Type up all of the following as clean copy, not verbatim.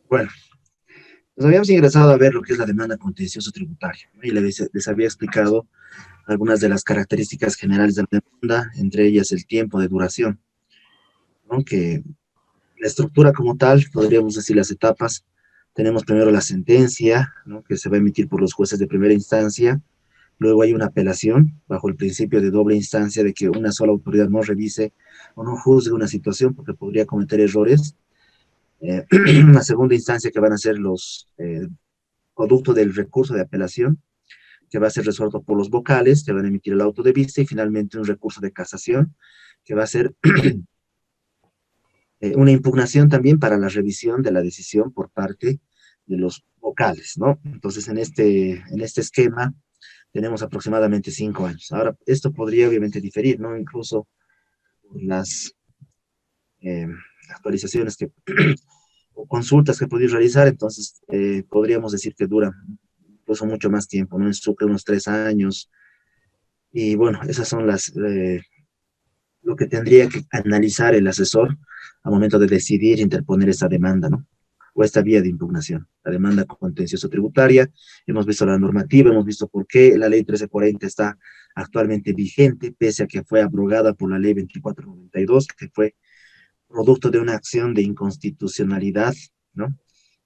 Bueno, nos habíamos ingresado a ver lo que es la demanda contencioso tributaria, ¿no? Y les había explicado algunas de las características generales de la demanda, entre ellas el tiempo de duración, ¿no? Que la estructura como tal, podríamos decir las etapas, tenemos primero la sentencia, ¿no? Que se va a emitir por los jueces de primera instancia. Luego hay una apelación bajo el principio de doble instancia de que una sola autoridad no revise o no juzgue una situación porque podría cometer errores. Una segunda instancia que van a ser los producto del recurso de apelación, que va a ser resuelto por los vocales, que van a emitir el auto de vista, y finalmente un recurso de casación, que va a ser una impugnación también para la revisión de la decisión por parte de los vocales, ¿no? Entonces, en este esquema tenemos aproximadamente 5 años. Ahora, esto podría obviamente diferir, ¿no? Incluso las eh, actualizaciones que, o consultas que podéis realizar, entonces podríamos decir que dura incluso mucho más tiempo, ¿no? En Sucre unos 3 años, y bueno, esas son lo que tendría que analizar el asesor al momento de decidir interponer esta demanda, ¿no? O esta vía de impugnación, la demanda contencioso tributaria. Hemos visto la normativa, hemos visto por qué la ley 1340 está actualmente vigente, pese a que fue abrogada por la ley 2492, que fue producto de una acción de inconstitucionalidad, ¿no?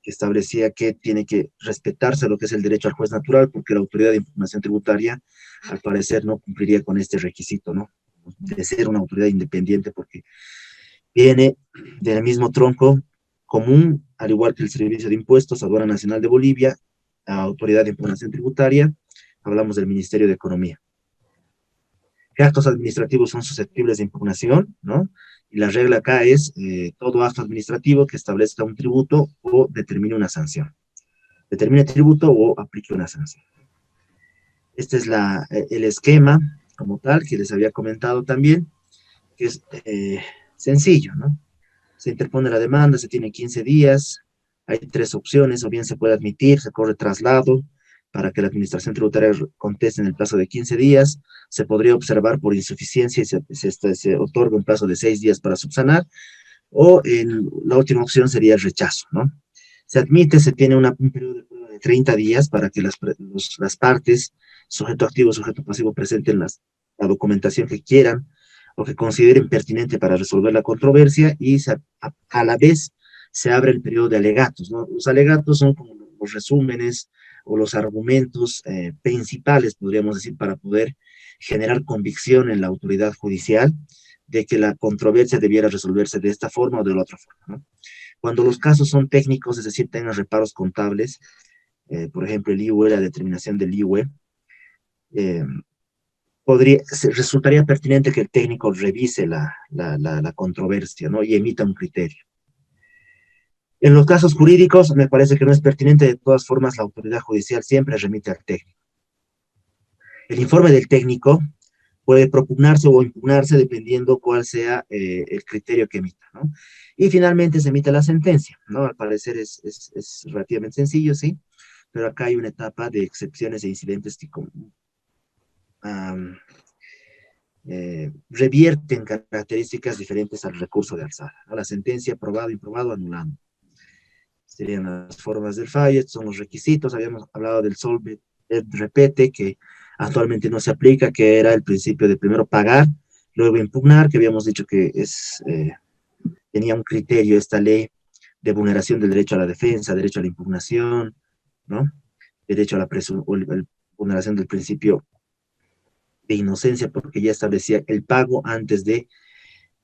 Que establecía que tiene que respetarse lo que es el derecho al juez natural, porque la autoridad de impugnación tributaria, al parecer, no cumpliría con este requisito, ¿no? De ser una autoridad independiente, porque viene del mismo tronco común, al igual que el Servicio de Impuestos, Aduana Nacional de Bolivia, la Autoridad de Impugnación Tributaria, hablamos del Ministerio de Economía. ¿Qué actos administrativos son susceptibles de impugnación? ¿No? Y la regla acá es todo acto administrativo que establezca un tributo o determine una sanción. Determine tributo o aplique una sanción. Este es el esquema como tal que les había comentado también, que es sencillo, ¿no? Se interpone la demanda, se tiene 15 días, hay tres opciones: o bien se puede admitir, se corre traslado para que la administración tributaria conteste en el plazo de 15 días, se podría observar por insuficiencia y se otorga un plazo de 6 días para subsanar, o la última opción sería el rechazo, ¿no? Se admite, se tiene un periodo de prueba de 30 días para que las partes, sujeto activo, sujeto pasivo, presenten la documentación que quieran o que consideren pertinente para resolver la controversia, y a la vez se abre el periodo de alegatos, ¿no? Los alegatos son como los resúmenes o los argumentos principales, podríamos decir, para poder generar convicción en la autoridad judicial de que la controversia debiera resolverse de esta forma o de la otra forma, ¿no? Cuando los casos son técnicos, es decir, tengan reparos contables, por ejemplo, el IUE, la determinación del IUE, eh, resultaría pertinente que el técnico revise la controversia, ¿no? Y emita un criterio. En los casos jurídicos, me parece que no es pertinente. De todas formas, la autoridad judicial siempre remite al técnico. El informe del técnico puede propugnarse o impugnarse dependiendo cuál sea el criterio que emita, ¿no? Y finalmente se emite la sentencia, ¿no? Al parecer es relativamente sencillo, ¿sí? Pero acá hay una etapa de excepciones e incidentes que um, revierten características diferentes al recurso de alzada, ¿no? La sentencia, aprobado, improbado, anulando. Serían las formas del fallo, son los requisitos. Habíamos hablado del solve et repete, que actualmente no se aplica, que era el principio de primero pagar, luego impugnar, que habíamos dicho que tenía un criterio esta ley de vulneración del derecho a la defensa, derecho a la impugnación, ¿no? Derecho a la vulneración del principio de inocencia, porque ya establecía el pago antes de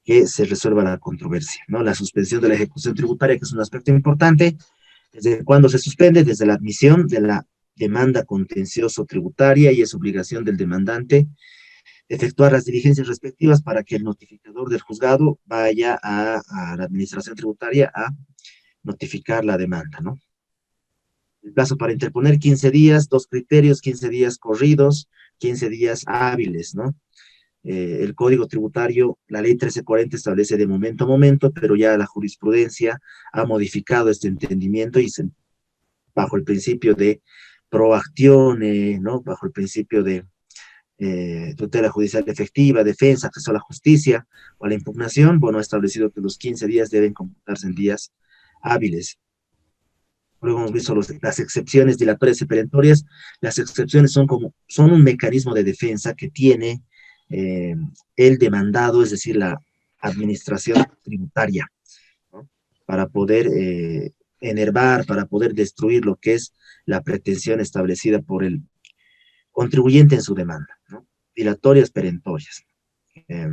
que se resuelva la controversia, ¿no? La suspensión de la ejecución tributaria, que es un aspecto importante. ¿Desde cuándo se suspende? Desde la admisión de la demanda contencioso tributaria, y es obligación del demandante efectuar las diligencias respectivas para que el notificador del juzgado vaya a la administración tributaria a notificar la demanda, ¿no? El plazo para interponer, 15 días, dos criterios: 15 días corridos, 15 días hábiles, ¿no? El Código Tributario, la ley 1340, establece de momento a momento, pero ya la jurisprudencia ha modificado este entendimiento, y bajo el principio de proacción, ¿no? Bajo el principio de tutela judicial efectiva, defensa, acceso a la justicia o a la impugnación, bueno, ha establecido que los 15 días deben computarse en días hábiles. Luego hemos visto las excepciones dilatorias y perentorias. Las excepciones son un mecanismo de defensa que tiene eh, el demandado, es decir, la administración tributaria, ¿no? Para poder enervar, para poder destruir lo que es la pretensión establecida por el contribuyente en su demanda, ¿no? Dilatorias, perentorias. Eh,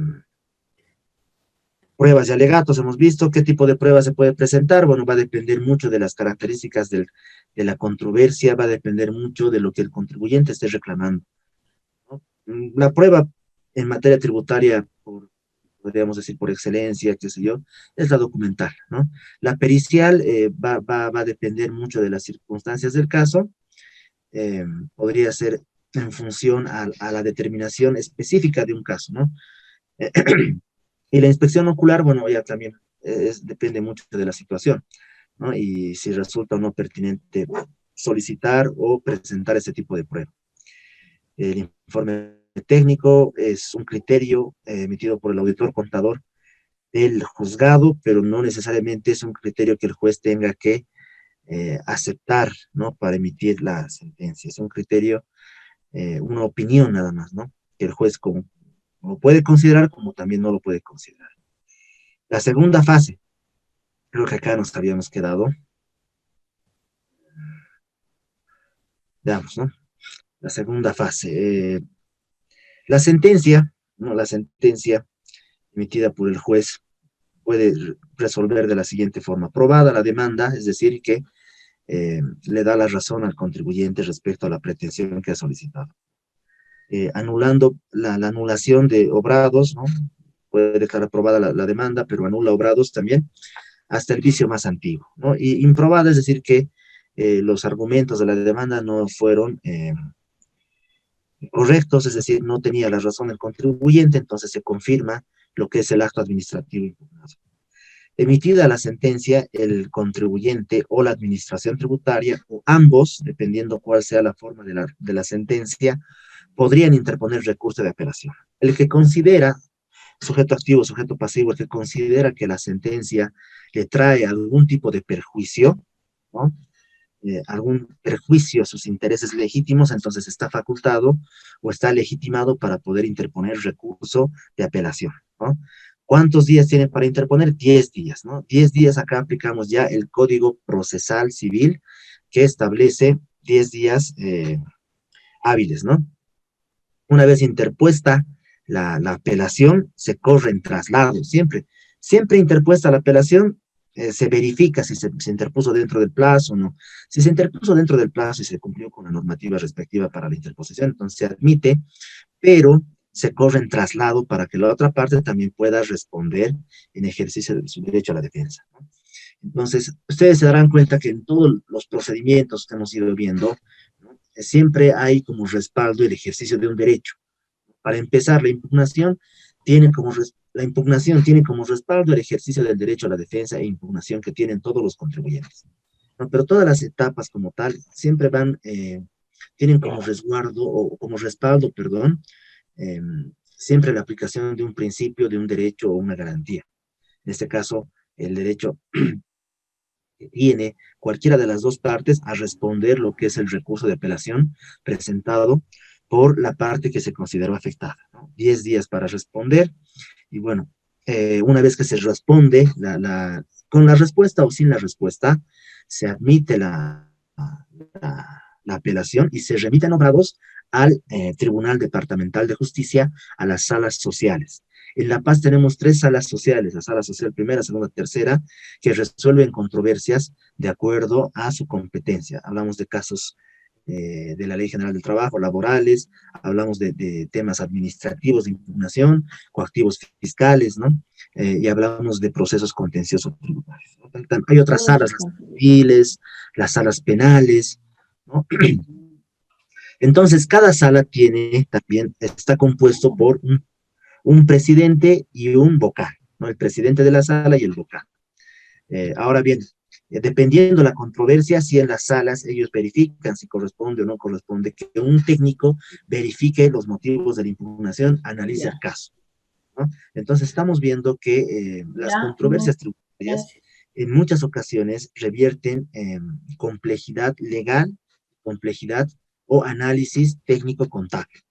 Pruebas y alegatos, hemos visto qué tipo de pruebas se puede presentar. Bueno, va a depender mucho de las características de la controversia, va a depender mucho de lo que el contribuyente esté reclamando, ¿no? La prueba en materia tributaria, podríamos decir por excelencia, qué sé yo, es la documental, ¿no? La pericial va a depender mucho de las circunstancias del caso, eh, podría ser en función a la determinación específica de un caso, ¿no? Y la inspección ocular, bueno, ya también depende mucho de la situación, ¿no? Y si resulta o no pertinente solicitar o presentar ese tipo de prueba. El informe técnico es un criterio emitido por el auditor contador del juzgado, pero no necesariamente es un criterio que el juez tenga que aceptar, ¿no? Para emitir la sentencia. Es un criterio, una opinión nada más, ¿no? Que el juez como lo puede considerar como también no lo puede considerar. La segunda fase, creo que acá nos habíamos quedado, veamos, ¿no? La segunda fase, la sentencia, ¿no? La sentencia emitida por el juez puede resolver de la siguiente forma: probada la demanda, es decir, que le da la razón al contribuyente respecto a la pretensión que ha solicitado. Anulando la anulación de obrados, ¿no? Puede declarar aprobada la demanda, pero anula obrados también, hasta el vicio más antiguo, ¿no? Y improbada, es decir, que los argumentos de la demanda no fueron correctos, es decir, no tenía la razón el contribuyente, entonces se confirma lo que es el acto administrativo impugnado. Emitida la sentencia, el contribuyente o la administración tributaria, o ambos, dependiendo cuál sea la forma de la sentencia, podrían interponer recurso de apelación. El que considera, sujeto activo, sujeto pasivo, el que considera que la sentencia le trae algún tipo de perjuicio, ¿no? Algún perjuicio a sus intereses legítimos, entonces está facultado o está legitimado para poder interponer recurso de apelación, ¿no? ¿Cuántos días tiene para interponer? 10 días, ¿no? 10 días, acá aplicamos ya el Código Procesal Civil que establece 10 días hábiles, ¿no? Una vez interpuesta la apelación, se corre en traslado, siempre interpuesta la apelación, se verifica si se interpuso dentro del plazo o no. Si se interpuso dentro del plazo y se cumplió con la normativa respectiva para la interposición, entonces se admite, pero se corre en traslado para que la otra parte también pueda responder en ejercicio de su derecho a la defensa, ¿no? Entonces, ustedes se darán cuenta que en todos los procedimientos que hemos ido viendo, ¿no? Siempre hay como respaldo el ejercicio de un derecho. Para empezar, la impugnación tiene como respaldo el ejercicio del derecho a la defensa e impugnación que tienen todos los contribuyentes, ¿no? Pero todas las etapas como tal siempre tienen como resguardo o como respaldo, perdón, eh, siempre la aplicación de un principio, de un derecho o una garantía. En este caso, el derecho que tiene cualquiera de las dos partes a responder lo que es el recurso de apelación presentado por la parte que se consideró afectada, ¿no? 10 días para responder y bueno, una vez que se responde con la respuesta o sin la respuesta, se admite la apelación y se remiten obrados al Tribunal Departamental de Justicia, a las salas sociales. En La Paz tenemos 3 salas sociales: la sala social primera, segunda, tercera, que resuelven controversias de acuerdo a su competencia. Hablamos de casos de la Ley General del Trabajo, laborales, hablamos de temas administrativos de impugnación, coactivos fiscales, ¿no? Y hablamos de procesos contenciosos tributarios, ¿no? Hay otras salas, las civiles, las salas penales, ¿no? Entonces, cada sala también está compuesto por un presidente y un vocal, ¿no? El presidente de la sala y el vocal. Ahora bien, dependiendo de la controversia, si en las salas ellos verifican si corresponde o no corresponde, que un técnico verifique los motivos de la impugnación, analice el caso, ¿no? Entonces estamos viendo que las controversias tributarias en muchas ocasiones revierten complejidad legal, complejidad o análisis técnico contable.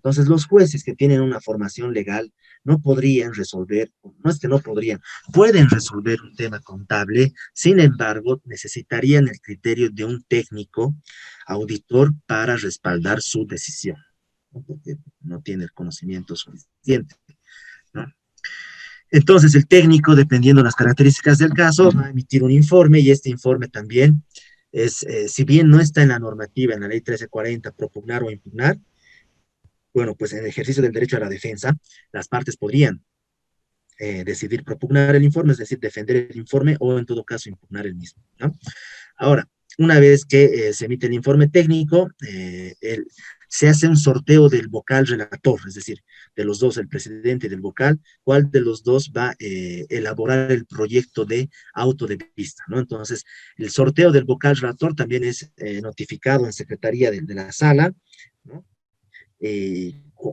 Entonces, los jueces que tienen una formación legal no podrían resolver, no es que no podrían, pueden resolver un tema contable, sin embargo, necesitarían el criterio de un técnico auditor para respaldar su decisión, ¿no? Porque no tiene el conocimiento suficiente, ¿no? Entonces, el técnico, dependiendo de las características del caso, va a emitir un informe y este informe también es, si bien no está en la normativa, en la ley 1340, propugnar o impugnar, bueno, pues en el ejercicio del derecho a la defensa, las partes podrían decidir propugnar el informe, es decir, defender el informe o en todo caso impugnar el mismo, ¿no? Ahora, una vez que se emite el informe técnico, se hace un sorteo del vocal relator, es decir, de los dos, el presidente y del vocal, cuál de los dos va a elaborar el proyecto de auto de vista, ¿no? Entonces, el sorteo del vocal relator también es notificado en secretaría de la sala, ¿no?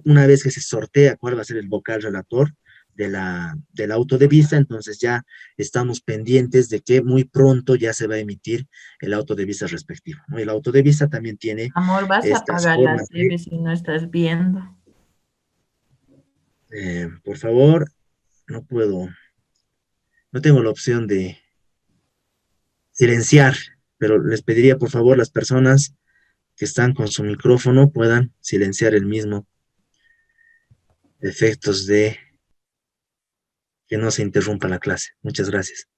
Una vez que se sortea cuál va a ser el vocal relator del auto de vista, entonces ya estamos pendientes de que muy pronto ya se va a emitir el auto de vista respectivo, ¿no? El auto de vista también tiene Amor, vas a estas apagar la formas de, TV si no estás viendo. por favor, no puedo, no tengo la opción de silenciar, pero les pediría por favor las personas que están con su micrófono puedan silenciar el mismo, efectos de que no se interrumpa la clase. Muchas gracias.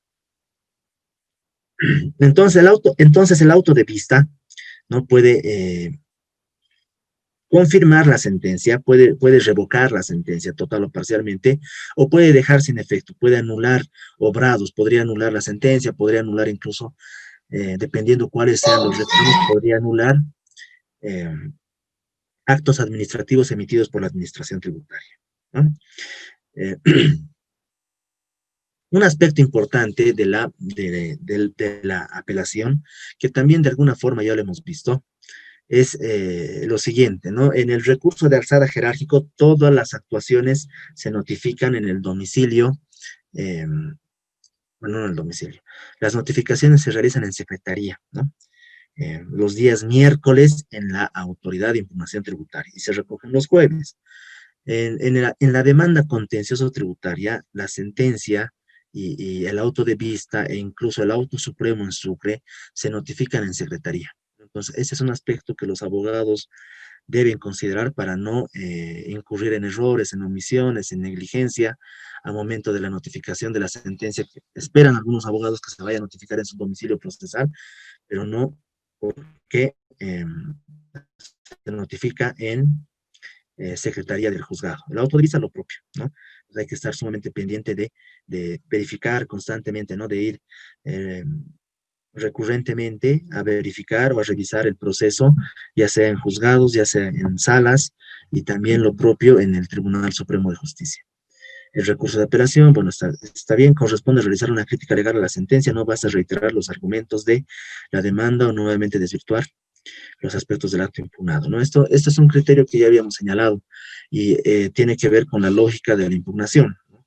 Entonces el auto de vista no puede confirmar la sentencia, puede revocar la sentencia total o parcialmente, o puede dejar sin efecto, puede anular obrados, podría anular la sentencia, podría anular incluso, dependiendo cuáles sean los reclamos, podría anular eh, actos administrativos emitidos por la administración tributaria, ¿no? Eh, un aspecto importante de la apelación, que también de alguna forma ya lo hemos visto, es lo siguiente, ¿no? En el recurso de alzada jerárquico, todas las actuaciones se notifican en el domicilio, eh, bueno, no en el domicilio, las notificaciones se realizan en secretaría, ¿no? Los días miércoles en la autoridad de impugnación tributaria y se recogen los jueves. En la demanda contencioso tributaria, la sentencia y el auto de vista e incluso el auto supremo en Sucre se notifican en secretaría. Entonces, ese es un aspecto que los abogados deben considerar para no incurrir en errores, en omisiones, en negligencia al momento de la notificación de la sentencia, que esperan algunos abogados que se vaya a notificar en su domicilio procesal, pero no porque se notifica en secretaría del juzgado. El auto de vista lo propio, ¿no? Pues hay que estar sumamente pendiente de verificar constantemente, ¿no? De ir recurrentemente a verificar o a revisar el proceso, ya sea en juzgados, ya sea en salas, y también lo propio en el Tribunal Supremo de Justicia. El recurso de apelación, bueno, está bien, corresponde realizar una crítica legal a la sentencia, no basta reiterar los argumentos de la demanda o nuevamente desvirtuar los aspectos del acto impugnado, ¿no? Esto es un criterio que ya habíamos señalado y tiene que ver con la lógica de la impugnación, ¿no?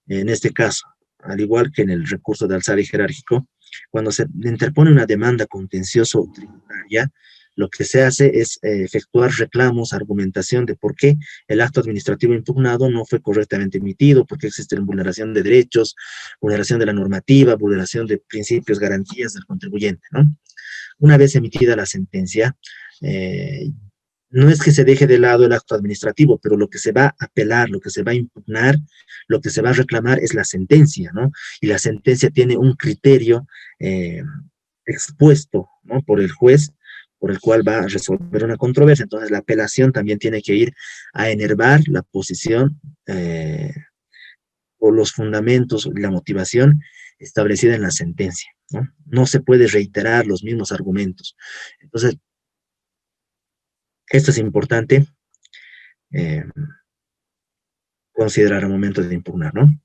En este caso, al igual que en el recurso de alzada y jerárquico, cuando se interpone una demanda contencioso tributaria, lo que se hace es efectuar reclamos, argumentación de por qué el acto administrativo impugnado no fue correctamente emitido, por qué existe vulneración de derechos, vulneración de la normativa, vulneración de principios, garantías del contribuyente, ¿no? Una vez emitida la sentencia, eh, no es que se deje de lado el acto administrativo, pero lo que se va a apelar, lo que se va a impugnar, lo que se va a reclamar es la sentencia, ¿no? Y la sentencia tiene un criterio expuesto, ¿no? Por el juez, por el cual va a resolver una controversia. Entonces, la apelación también tiene que ir a enervar la posición o los fundamentos, la motivación establecida en la sentencia, ¿no? No se puede reiterar los mismos argumentos. Entonces, esto es importante eh, considerar al momento de impugnar, ¿no?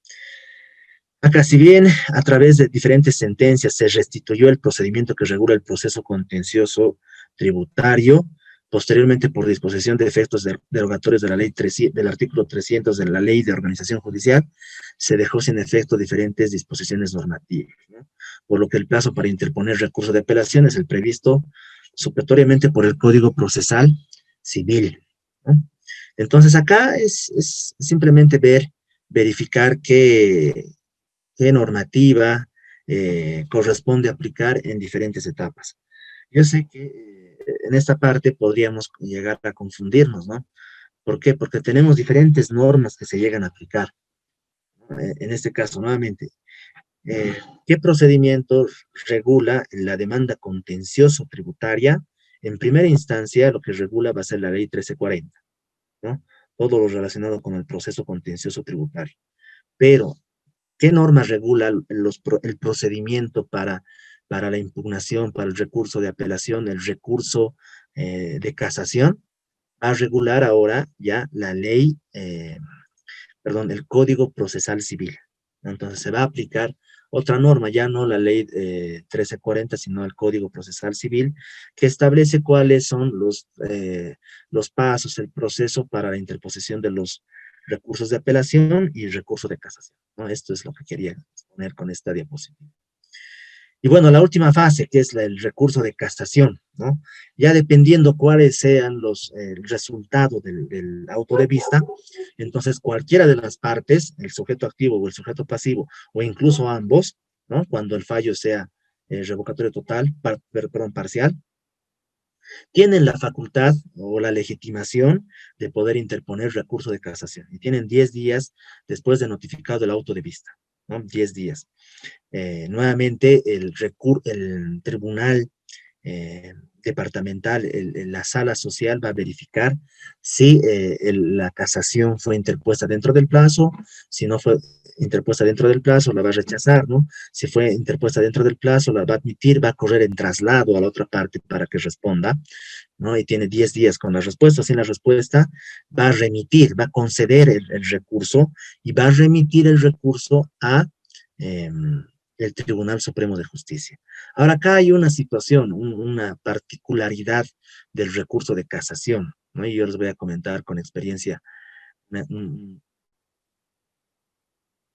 Acá, si bien a través de diferentes sentencias se restituyó el procedimiento que regula el proceso contencioso tributario, Posteriormente, por disposición de efectos derogatorios de la ley del artículo 300 de la Ley de Organización Judicial, se dejó sin efecto diferentes disposiciones normativas, ¿no? Por lo que el plazo para interponer recurso de apelación es el previsto supletoriamente por el Código Procesal Civil, ¿no? Entonces, acá es simplemente verificar qué normativa corresponde aplicar en diferentes etapas. Yo sé que en esta parte podríamos llegar a confundirnos, ¿no? ¿Por qué? Porque tenemos diferentes normas que se llegan a aplicar, ¿no? En este caso, nuevamente, ¿qué procedimiento regula la demanda contencioso tributaria? En primera instancia, lo que regula va a ser la ley 1340, ¿no? Todo lo relacionado con el proceso contencioso tributario. Pero, ¿qué norma regula el procedimiento para la impugnación, para el recurso de apelación, el recurso de casación? Va a regular ahora ya la ley, el Código Procesal Civil. Entonces se va a aplicar otra norma, ya no la ley 1340, sino el Código Procesal Civil, que establece cuáles son los pasos, el proceso para la interposición de los recursos de apelación y recurso de casación, ¿no? Esto es lo que quería exponer con esta diapositiva. Y bueno, la última fase, que es el recurso de casación, ¿no? Ya dependiendo cuáles sean el resultado del auto de vista, entonces cualquiera de las partes, el sujeto activo o el sujeto pasivo, o incluso ambos, ¿no? Cuando el fallo sea revocatorio total, perdón, parcial, tienen la facultad o la legitimación de poder interponer recurso de casación. Y tienen 10 días después de notificado el auto de vista, ¿no? 10 días. Nuevamente, el tribunal departamental, la sala social va a verificar si la casación fue interpuesta dentro del plazo, si no fue interpuesta dentro del plazo, la va a rechazar, ¿no? Si fue interpuesta dentro del plazo, la va a admitir, va a correr en traslado a la otra parte para que responda, ¿no? Y tiene 10 días con la respuesta. Sin la respuesta, va a remitir, va a conceder el recurso y va a remitir el recurso a el Tribunal Supremo de Justicia. Ahora, acá hay una situación, una particularidad del recurso de casación, ¿no? Y yo les voy a comentar con experiencia una,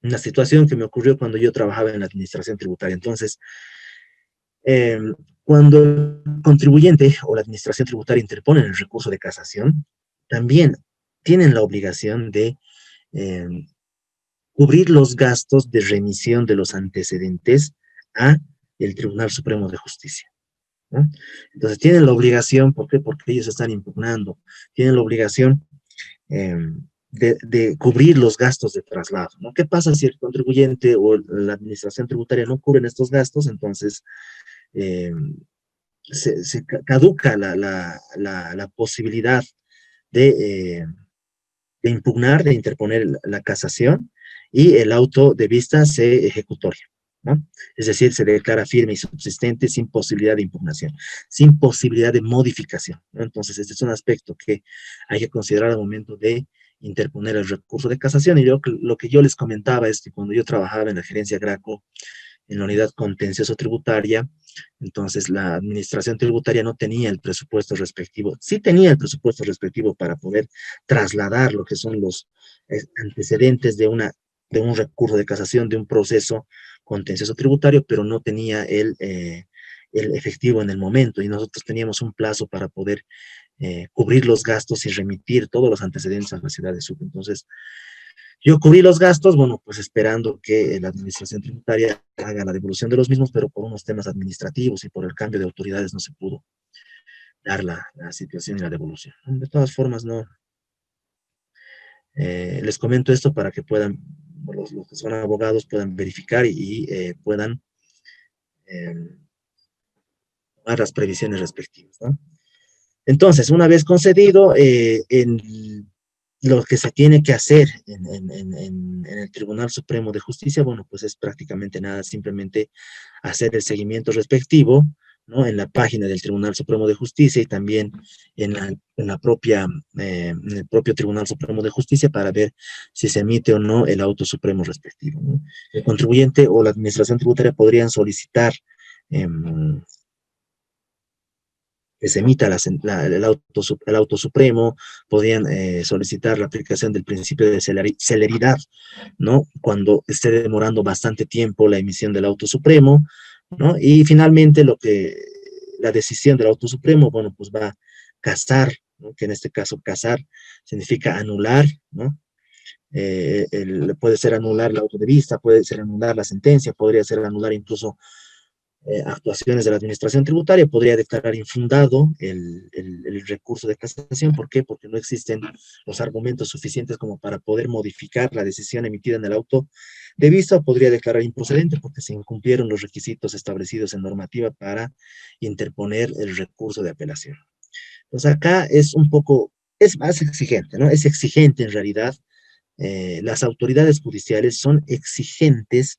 una situación que me ocurrió cuando yo trabajaba en la administración tributaria. Entonces, eh, cuando el contribuyente o la administración tributaria interponen el recurso de casación, también tienen la obligación de eh, cubrir los gastos de remisión de los antecedentes a el Tribunal Supremo de Justicia, ¿no? Entonces tienen la obligación, ¿por qué? Porque ellos están impugnando, tienen la obligación eh, de cubrir los gastos de traslado, ¿no? ¿Qué pasa si el contribuyente o la administración tributaria no cubren estos gastos? Entonces eh, se caduca la posibilidad de, eh, de impugnar, de interponer la casación, y el auto de vista se ejecutoria, ¿no? Es decir, se declara firme y subsistente sin posibilidad de impugnación, sin posibilidad de modificación, ¿no? Entonces, este es un aspecto que hay que considerar al momento de interponer el recurso de casación. Y lo que yo les comentaba es que cuando yo trabajaba en la gerencia Graco, en la unidad contencioso tributaria, entonces la administración tributaria no tenía el presupuesto respectivo, sí tenía el presupuesto respectivo para poder trasladar lo que son los antecedentes de un recurso de casación, de un proceso contencioso tributario, pero no tenía el efectivo en el momento, y nosotros teníamos un plazo para poder cubrir los gastos y remitir todos los antecedentes a la ciudad de Sucre. Entonces, yo cubrí los gastos, bueno, pues esperando que la administración tributaria haga la devolución de los mismos, pero por unos temas administrativos y por el cambio de autoridades no se pudo dar la situación y la devolución. De todas formas, no. Les comento esto para que puedan, los que son abogados puedan verificar y puedan tomar las previsiones respectivas, ¿no? Entonces, una vez concedido, lo que se tiene que hacer en el Tribunal Supremo de Justicia, bueno, pues es prácticamente nada, simplemente hacer el seguimiento respectivo, ¿no? En la página del Tribunal Supremo de Justicia y también en el propio Tribunal Supremo de Justicia para ver si se emite o no el auto supremo respectivo, ¿no? El contribuyente o la administración tributaria podrían solicitar eh, que se emita el auto supremo, podrían solicitar la aplicación del principio de celeridad, ¿no? Cuando esté demorando bastante tiempo la emisión del auto supremo, ¿no? Y finalmente la decisión del auto supremo, bueno, pues va a casar, ¿no? Que en este caso casar significa anular, ¿no? Puede ser anular el auto de vista, puede ser anular la sentencia, podría ser anular incluso actuaciones de la administración tributaria, podría declarar infundado el recurso de casación. ¿Por qué? Porque no existen los argumentos suficientes como para poder modificar la decisión emitida en el auto de vista, o podría declarar improcedente porque se incumplieron los requisitos establecidos en normativa para interponer el recurso de apelación. Entonces acá es un poco, es más exigente, ¿no? Es exigente en realidad. Las autoridades judiciales son exigentes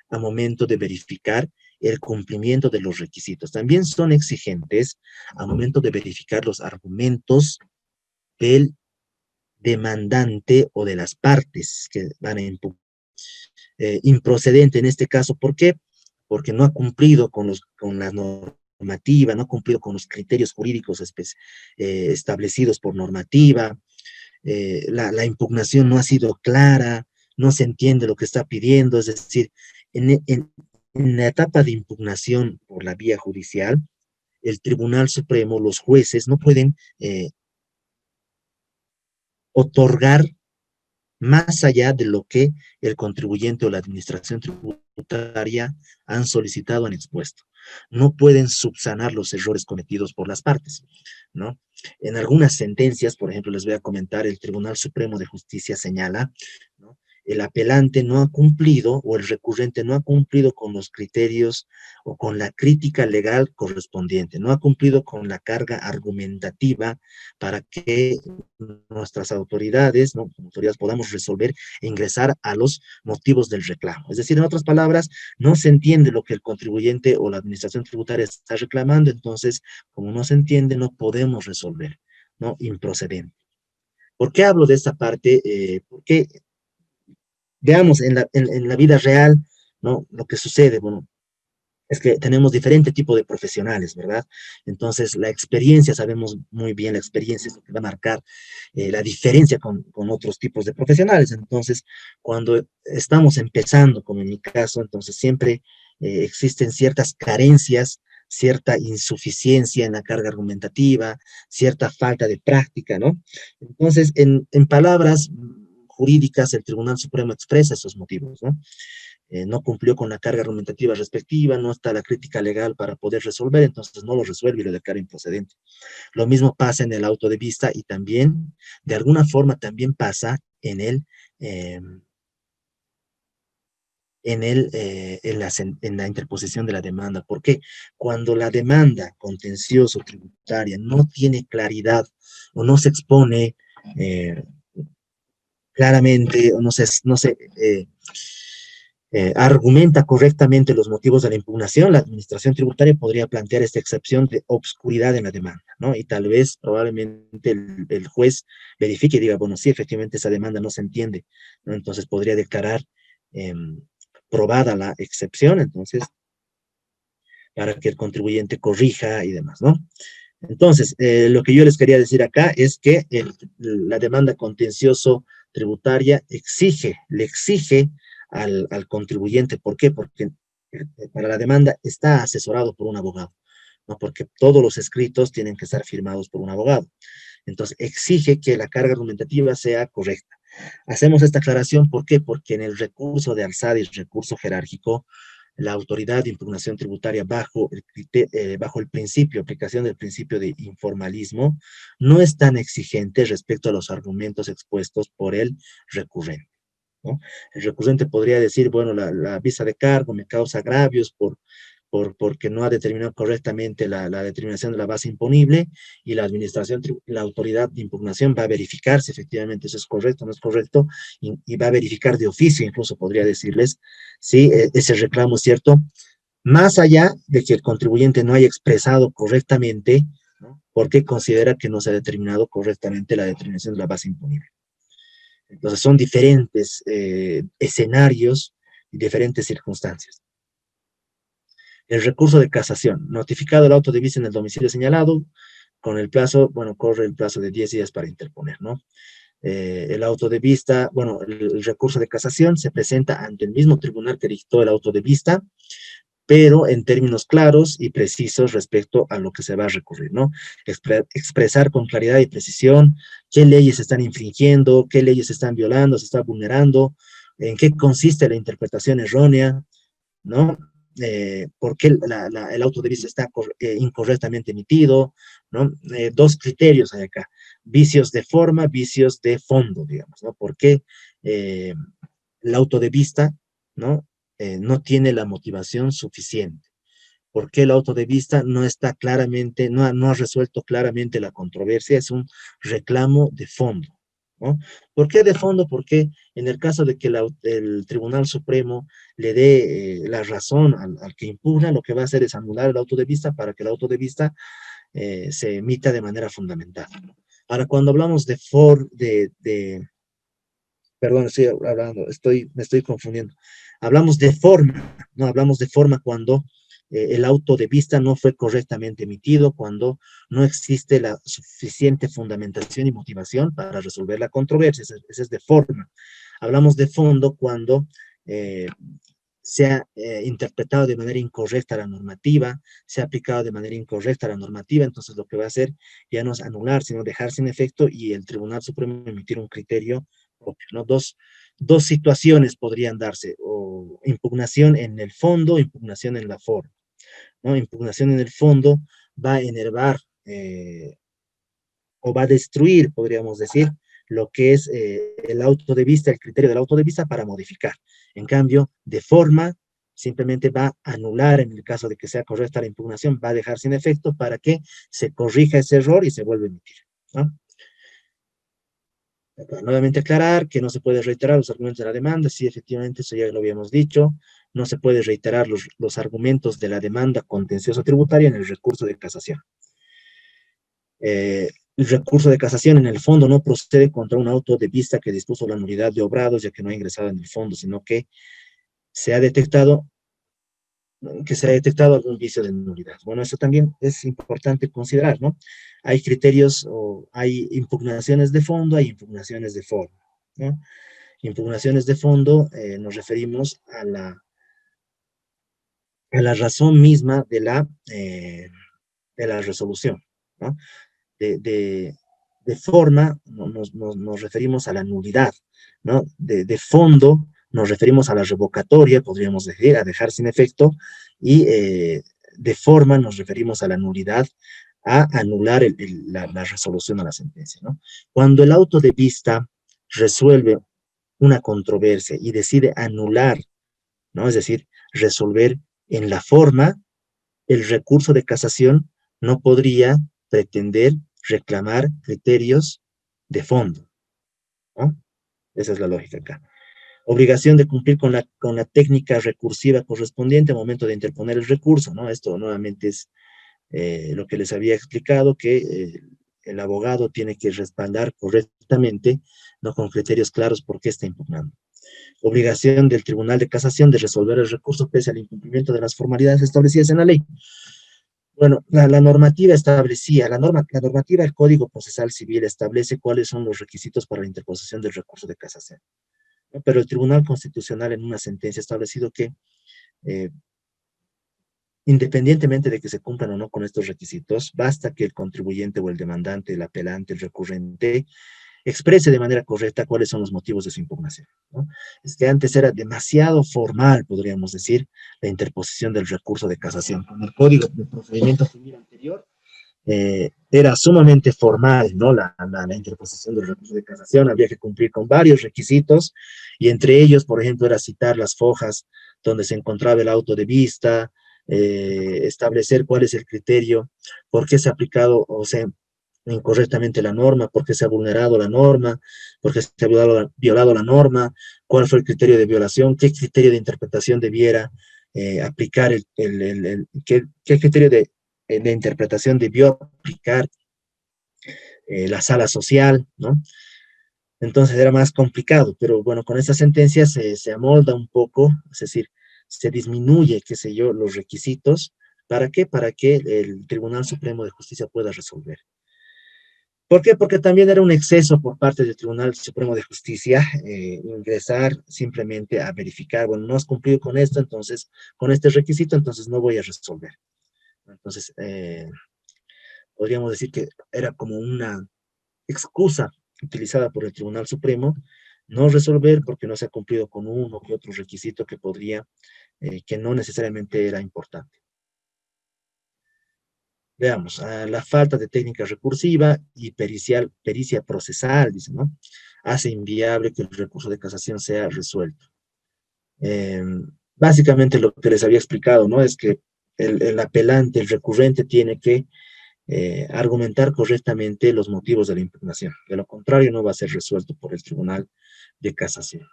a momento de verificar el cumplimiento de los requisitos. También son exigentes a momento de verificar los argumentos del demandante o de las partes que van a impugnar. Improcedente en este caso, ¿por qué? Porque no ha cumplido con la normativa, no ha cumplido con los criterios jurídicos establecidos por normativa, la impugnación no ha sido clara, no se entiende lo que está pidiendo, es decir, en la etapa de impugnación por la vía judicial, el Tribunal Supremo, los jueces no pueden otorgar más allá de lo que el contribuyente o la administración tributaria han solicitado, han expuesto. No pueden subsanar los errores cometidos por las partes, ¿no? En algunas sentencias, por ejemplo, les voy a comentar, el Tribunal Supremo de Justicia señala, ¿no? El apelante no ha cumplido o el recurrente no ha cumplido con los criterios o con la crítica legal correspondiente, no ha cumplido con la carga argumentativa para que nuestras autoridades, ¿no? Como autoridades podamos resolver e ingresar a los motivos del reclamo. Es decir, en otras palabras, no se entiende lo que el contribuyente o la administración tributaria está reclamando, entonces, como no se entiende, no podemos resolver, ¿no? Improcedente. ¿Por qué hablo de esta parte? Porque, veamos, en la vida real, ¿no? Lo que sucede, bueno, es que tenemos diferente tipo de profesionales, ¿verdad? Entonces, la experiencia, sabemos muy bien, la experiencia es lo que va a marcar la diferencia con otros tipos de profesionales. Entonces, cuando estamos empezando, como en mi caso, entonces siempre existen ciertas carencias, cierta insuficiencia en la carga argumentativa, cierta falta de práctica, ¿no? Entonces, en palabras jurídicas, el Tribunal Supremo expresa esos motivos, ¿no? No cumplió con la carga argumentativa respectiva, no está la crítica legal para poder resolver, entonces no lo resuelve y lo declara improcedente. Lo mismo pasa en el auto de vista y también, de alguna forma, también pasa eh, en la interposición de la demanda. ¿Por qué? Cuando la demanda contencioso tributaria no tiene claridad o no se expone claramente o argumenta correctamente los motivos de la impugnación, la administración tributaria podría plantear esta excepción de obscuridad en la demanda, ¿no? Y tal vez, probablemente, el juez verifique y diga, bueno, sí, efectivamente esa demanda no se entiende, ¿no? Entonces podría declarar eh, probada la excepción, entonces, para que el contribuyente corrija y demás, ¿no? Entonces, lo que yo les quería decir acá es que la demanda contencioso tributaria le exige al contribuyente. ¿Por qué? Porque para la demanda está asesorado por un abogado, ¿no? Porque todos los escritos tienen que estar firmados por un abogado. Entonces, exige que la carga argumentativa sea correcta. Hacemos esta aclaración, ¿por qué? Porque en el recurso de alzada y recurso jerárquico, la autoridad de impugnación tributaria bajo el principio, aplicación del principio de informalismo, no es tan exigente respecto a los argumentos expuestos por el recurrente, ¿no? El recurrente podría decir, bueno, la visa de cargo me causa agravios porque no ha determinado correctamente la determinación de la base imponible, y la autoridad de impugnación va a verificar si efectivamente eso es correcto o no es correcto, y va a verificar de oficio, incluso podría decirles si ese reclamo es cierto, más allá de que el contribuyente no haya expresado correctamente, ¿no? Porque considera que no se ha determinado correctamente la determinación de la base imponible. Entonces son diferentes escenarios y diferentes circunstancias. El recurso de casación, notificado el auto de vista en el domicilio señalado, con el plazo, bueno, corre el plazo de 10 días para interponer, ¿no? El auto de vista, bueno, el recurso de casación se presenta ante el mismo tribunal que dictó el auto de vista, pero en términos claros y precisos respecto a lo que se va a recurrir, ¿no? Expresar con claridad y precisión qué leyes se están infringiendo, qué leyes se están violando, se está vulnerando, en qué consiste la interpretación errónea, ¿no? ¿Por qué el auto de vista está incorrectamente emitido? ¿No? Dos criterios hay acá, vicios de forma, vicios de fondo, digamos, ¿no? ¿Por qué el auto de vista, ¿no? No tiene la motivación suficiente? ¿Por qué el auto de vista no está claramente, no ha resuelto claramente la controversia? Es un reclamo de fondo, ¿no? ¿Por qué de fondo? Porque en el caso de que el Tribunal Supremo le dé la razón al que impugna, lo que va a hacer es anular el auto de vista para que el auto de vista se emita de manera fundamental, ¿no? Ahora, cuando hablamos perdón, estoy hablando, me estoy confundiendo. Hablamos de forma, ¿no? Hablamos de forma cuando el auto de vista no fue correctamente emitido, cuando no existe la suficiente fundamentación y motivación para resolver la controversia. Ese es de forma. Hablamos de fondo cuando eh, se ha interpretado de manera incorrecta la normativa, se ha aplicado de manera incorrecta la normativa, entonces lo que va a hacer ya no es anular, sino dejar sin efecto y el Tribunal Supremo emitir un criterio propio, ¿no? Dos situaciones podrían darse, o impugnación en el fondo, impugnación en la forma, ¿no? Impugnación en el fondo va a enervar o va a destruir, podríamos decir, lo que es el auto de vista, el criterio del auto de vista para modificar. En cambio, de forma, simplemente va a anular en el caso de que sea correcta la impugnación, va a dejar sin efecto para que se corrija ese error y se vuelva a emitir, ¿no? Nuevamente aclarar que no se puede reiterar los argumentos de la demanda, sí, efectivamente, eso ya lo habíamos dicho, no se puede reiterar los argumentos de la demanda contencioso tributaria en el recurso de casación. El recurso de casación en el fondo no procede contra un auto de vista que dispuso la nulidad de obrados, ya que no ha ingresado en el fondo, sino se ha detectado que se ha detectado algún vicio de nulidad. Bueno, eso también es importante considerar, ¿no? Hay criterios o hay impugnaciones de fondo, hay impugnaciones de forma, ¿no? Impugnaciones de fondo nos referimos a la razón misma de la resolución, ¿no? De, de, de forma nos referimos a la nulidad, ¿no? De fondo nos referimos a la revocatoria, podríamos decir, a dejar sin efecto, y de forma nos referimos a la nulidad, a anular la resolución a la sentencia, ¿no? Cuando el auto de vista resuelve una controversia y decide anular, ¿no? Es decir, resolver en la forma, el recurso de casación no podría pretender reclamar criterios de fondo, ¿no? Esa es la lógica acá. Obligación de cumplir con la técnica recursiva correspondiente al momento de interponer el recurso, ¿no? Esto nuevamente es lo que les había explicado, que el abogado tiene que respaldar correctamente, no con criterios claros por qué está impugnando. Obligación del Tribunal de Casación de resolver el recurso pese al incumplimiento de las formalidades establecidas en la ley. Bueno, la normativa establecía, la normativa del Código Procesal Civil establece cuáles son los requisitos para la interposición del recurso de casación, ¿no? Pero el Tribunal Constitucional en una sentencia ha establecido que eh, independientemente de que se cumplan o no con estos requisitos, basta que el contribuyente o el demandante, el apelante, el recurrente, exprese de manera correcta cuáles son los motivos de su impugnación, ¿no? Es que antes era demasiado formal, podríamos decir, la interposición del recurso de casación. Con el Código de Procedimiento Civil anterior, era sumamente formal, ¿no? La interposición del recurso de casación, había que cumplir con varios requisitos, y entre ellos, por ejemplo, era citar las fojas donde se encontraba el auto de vista, establecer cuál es el criterio, por qué se ha aplicado o se incorrectamente la norma, por qué se ha vulnerado la norma, por qué se ha violado la norma, cuál fue el criterio de violación, qué criterio de interpretación debiera aplicar, qué criterio de interpretación debió aplicar la sala social, ¿no? Entonces era más complicado, pero bueno, con esta sentencia se amolda un poco, es decir, se disminuye, qué sé yo, los requisitos. ¿Para qué? Para que el Tribunal Supremo de Justicia pueda resolver. ¿Por qué? Porque también era un exceso por parte del Tribunal Supremo de Justicia ingresar simplemente a verificar, bueno, no has cumplido con esto, entonces, con este requisito, entonces no voy a resolver. Entonces, podríamos decir que era como una excusa utilizada por el Tribunal Supremo, no resolver porque no se ha cumplido con uno que otro requisito que podría, que no necesariamente era importante. Veamos, la falta de técnica recursiva y pericia procesal, dice, ¿no? Hace inviable que el recurso de casación sea resuelto. Eh, Básicamente lo que les había explicado, ¿no? Es que el apelante, el recurrente, tiene que argumentar correctamente los motivos de la impugnación. De lo contrario, no va a ser resuelto por el Tribunal de Casación.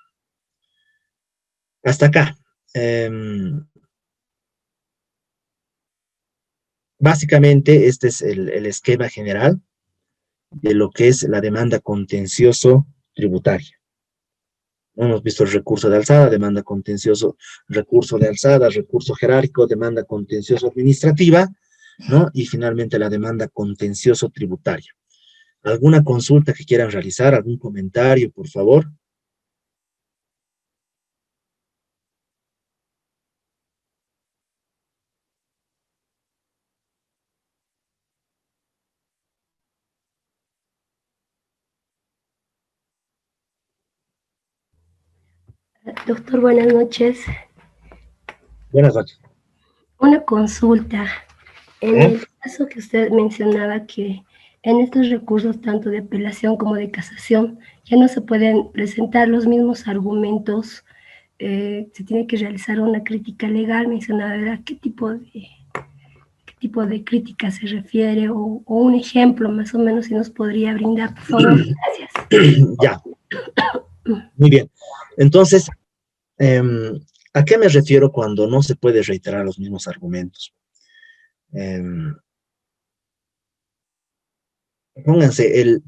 Hasta acá. Básicamente, este es el esquema general de lo que es la demanda contencioso tributaria. Hemos visto el recurso de alzada, demanda contencioso, recurso de alzada, recurso jerárquico, demanda contencioso administrativa, ¿no? Y finalmente la demanda contencioso tributaria. ¿Alguna consulta que quieran realizar? ¿Algún comentario, por favor? Doctor, buenas noches. Buenas noches. Una consulta. En el caso que usted mencionaba que en estos recursos, tanto de apelación como de casación, ya no se pueden presentar los mismos argumentos, se tiene que realizar una crítica legal, mencionaba, ¿verdad? ¿Qué tipo de crítica se refiere? O un ejemplo, más o menos, si nos podría brindar, por favor. Gracias. Ya. Muy bien. Entonces, ¿a qué me refiero cuando no se puede reiterar los mismos argumentos? Pónganse,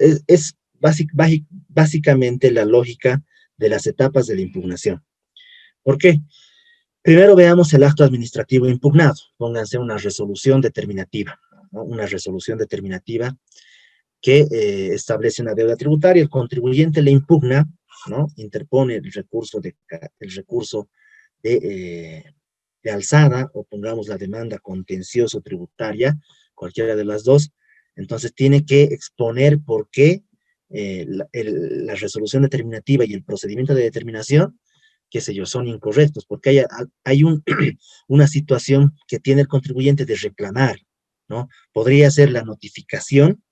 básicamente la lógica de las etapas de la impugnación. ¿Por qué? Primero veamos el acto administrativo impugnado. Pónganse una resolución determinativa, ¿no? Una resolución determinativa que establece una deuda tributaria. El contribuyente le impugna, ¿no? Interpone el recurso de alzada, o pongamos la demanda contencioso tributaria, cualquiera de las dos. Entonces tiene que exponer por qué la resolución determinativa y el procedimiento de determinación, qué sé yo, son incorrectos, porque hay una situación que tiene el contribuyente de reclamar, ¿no? Podría ser la notificación,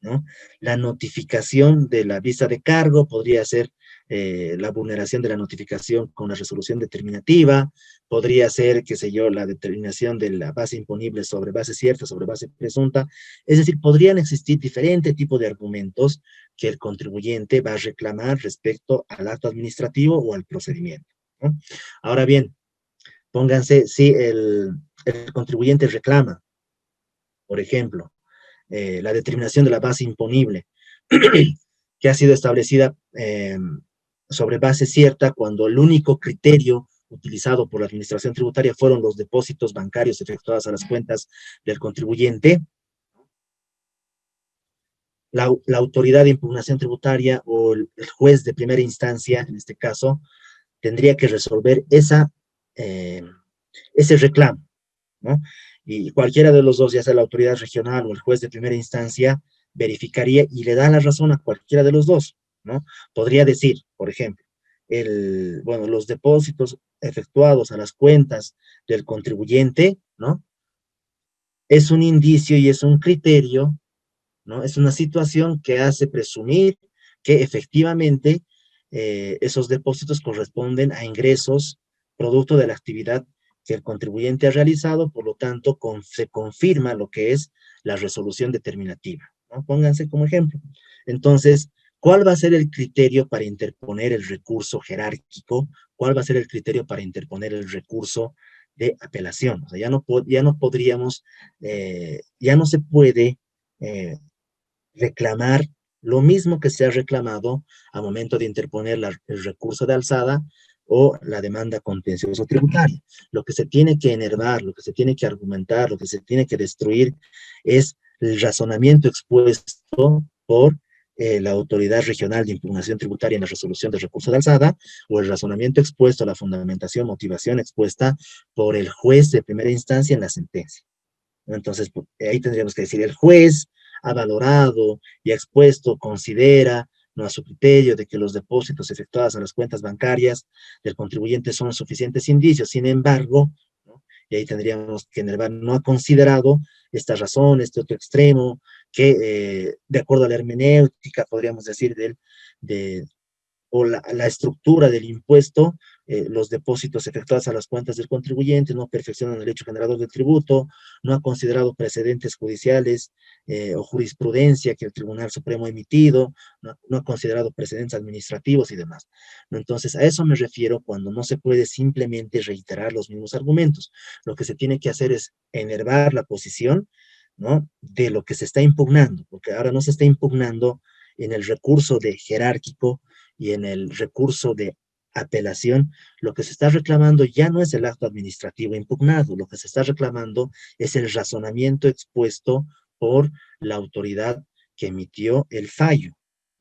¿no? La notificación de la visa de cargo, podría ser la vulneración de la notificación con la resolución determinativa, podría ser, qué sé yo, la determinación de la base imponible sobre base cierta, sobre base presunta. Es decir, podrían existir diferentes tipos de argumentos que el contribuyente va a reclamar respecto al acto administrativo o al procedimiento, ¿no? Ahora bien, pónganse, si el contribuyente reclama, por ejemplo, la determinación de la base imponible, que ha sido establecida sobre base cierta cuando el único criterio utilizado por la administración tributaria fueron los depósitos bancarios efectuados a las cuentas del contribuyente. La autoridad de impugnación tributaria o el juez de primera instancia, en este caso, tendría que resolver ese reclamo, ¿no? Y cualquiera de los dos, ya sea la autoridad regional o el juez de primera instancia, verificaría y le da la razón a cualquiera de los dos, ¿no? Podría decir, por ejemplo, bueno, los depósitos efectuados a las cuentas del contribuyente, ¿no? Es un indicio y es un criterio, ¿no? Es una situación que hace presumir que efectivamente esos depósitos corresponden a ingresos producto de la actividad que el contribuyente ha realizado, por lo tanto, se confirma lo que es la resolución determinativa, ¿no? Pónganse como ejemplo. Entonces, ¿cuál va a ser el criterio para interponer el recurso jerárquico? ¿Cuál va a ser el criterio para interponer el recurso de apelación? O sea, ya no podríamos, ya no se puede reclamar lo mismo que se ha reclamado al momento de interponer el recurso de alzada, o la demanda contencioso tributaria. Lo que se tiene que enervar, lo que se tiene que argumentar, lo que se tiene que destruir es el razonamiento expuesto por la Autoridad Regional de Impugnación Tributaria en la resolución de recurso de alzada, o el razonamiento expuesto, la fundamentación, motivación expuesta por el juez de primera instancia en la sentencia. Entonces, ahí tendríamos que decir, el juez ha valorado y ha expuesto, considera, no a su criterio, de que los depósitos efectuados a las cuentas bancarias del contribuyente son suficientes indicios. Sin embargo, ¿no? Y ahí tendríamos que enervar, no ha considerado esta razón, este otro extremo, que de acuerdo a la hermenéutica, podríamos decir, de, o la estructura del impuesto, los depósitos efectuados a las cuentas del contribuyente no perfeccionan el hecho generador del tributo, no ha considerado precedentes judiciales o jurisprudencia que el Tribunal Supremo ha emitido, no ha considerado precedentes administrativos y demás. Entonces, a eso me refiero cuando no se puede simplemente reiterar los mismos argumentos. Lo que se tiene que hacer es enervar la posición, ¿no?, de lo que se está impugnando, porque ahora no se está impugnando en el recurso de jerárquico y en el recurso de apelación. Lo que se está reclamando ya no es el acto administrativo impugnado, lo que se está reclamando es el razonamiento expuesto por la autoridad que emitió el fallo,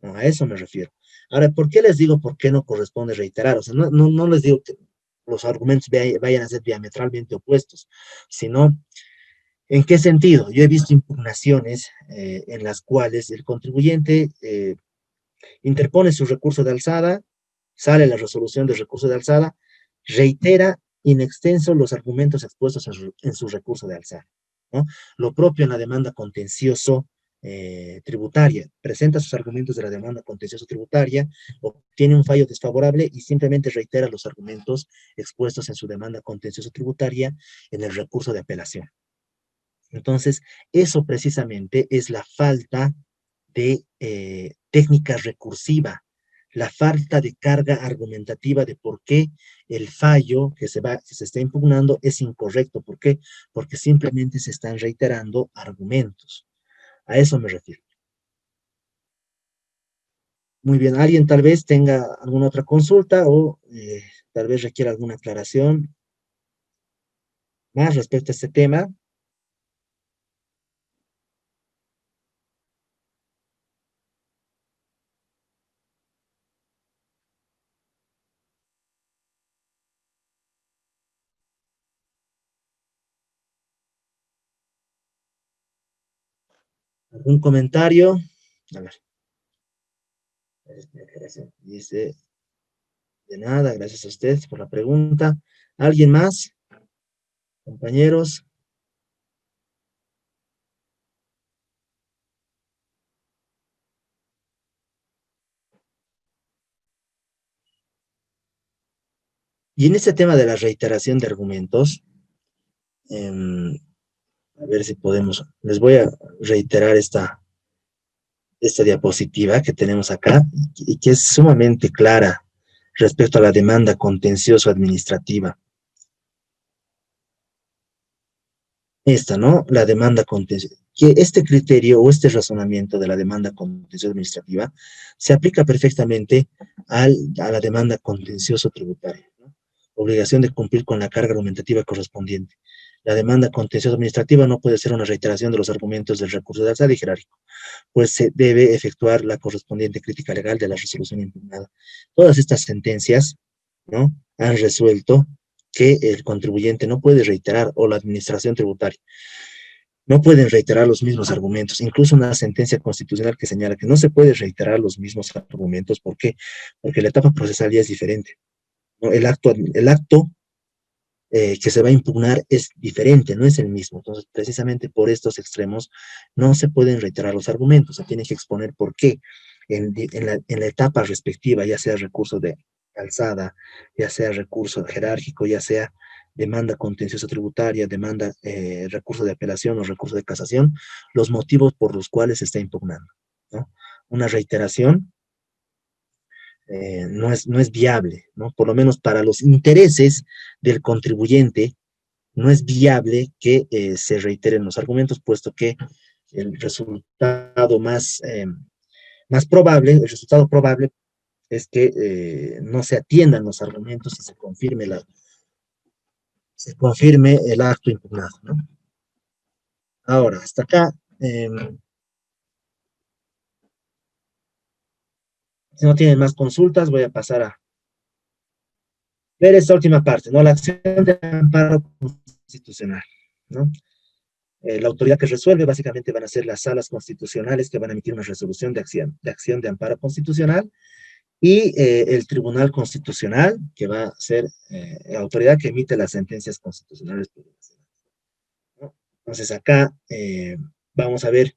¿no? A eso me refiero. Ahora, ¿por qué les digo por qué no corresponde reiterar? O sea, no les digo que los argumentos vayan a ser diametralmente opuestos, sino ¿en qué sentido? Yo he visto impugnaciones en las cuales el contribuyente interpone su recurso de alzada, sale la resolución del recurso de alzada, reitera in extenso los argumentos expuestos en su recurso de alzada, ¿no? Lo propio en la demanda contencioso tributaria, presenta sus argumentos de la demanda contencioso tributaria, obtiene un fallo desfavorable y simplemente reitera los argumentos expuestos en su demanda contencioso tributaria en el recurso de apelación. Entonces, eso precisamente es la falta de técnica recursiva, la falta de carga argumentativa de por qué el fallo que se está impugnando es incorrecto. ¿Por qué? Porque simplemente se están reiterando argumentos. A eso me refiero. Muy bien, ¿alguien tal vez tenga alguna otra consulta o tal vez requiera alguna aclaración más respecto a este tema? ¿Algún comentario? A ver. Dice, de nada, gracias a usted por la pregunta. ¿Alguien más? Compañeros. Y en este tema de la reiteración de argumentos, a ver si podemos, les voy a reiterar esta diapositiva que tenemos acá y que es sumamente clara respecto a la demanda contencioso administrativa. Esta, ¿no? La demanda contencioso. Que este criterio o este razonamiento de la demanda contencioso administrativa se aplica perfectamente a la demanda contencioso tributaria, ¿no? Obligación de cumplir con la carga argumentativa correspondiente. La demanda contencioso administrativa no puede ser una reiteración de los argumentos del recurso de alzada y jerárquico, pues se debe efectuar la correspondiente crítica legal de la resolución impugnada. Todas estas sentencias, ¿no?, han resuelto que el contribuyente no puede reiterar, o la administración tributaria, no pueden reiterar los mismos argumentos. Incluso una sentencia constitucional que señala que no se puede reiterar los mismos argumentos. ¿Por qué? Porque la etapa procesal ya es diferente, ¿no? El acto que se va a impugnar es diferente, no es el mismo. Entonces, precisamente por estos extremos, no se pueden reiterar los argumentos, se tiene que exponer por qué en la etapa respectiva, ya sea recurso de alzada, ya sea recurso jerárquico, ya sea demanda contencioso tributaria, demanda, recurso de apelación o recurso de casación, los motivos por los cuales se está impugnando, ¿no? Una reiteración no es viable, ¿no? Por lo menos para los intereses del contribuyente, no es viable que se reiteren los argumentos, puesto que el resultado más probable, el resultado probable es que no se atiendan los argumentos y se confirme el acto impugnado, ¿no? Ahora, hasta acá, si no tienen más consultas, voy a pasar a ver esta última parte, ¿no? La acción de amparo constitucional, ¿no? La autoridad que resuelve básicamente van a ser las salas constitucionales que van a emitir una resolución de acción de amparo constitucional y el Tribunal Constitucional, que va a ser la autoridad que emite las sentencias constitucionales. ¿No? Entonces acá vamos a ver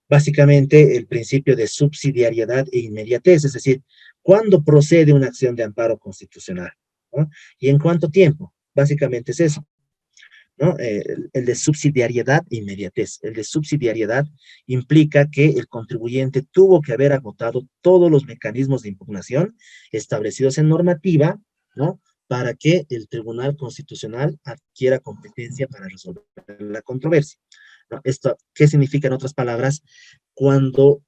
básicamente el principio de subsidiariedad e inmediatez, es decir, ¿cuándo procede una acción de amparo constitucional? ¿No? ¿Y en cuánto tiempo? Básicamente es eso, ¿no? El de subsidiariedad e inmediatez. El de subsidiariedad implica que el contribuyente tuvo que haber agotado todos los mecanismos de impugnación establecidos en normativa, ¿no? Para que el Tribunal Constitucional adquiera competencia para resolver la controversia. ¿No? Esto, ¿qué significa en otras palabras? Cuando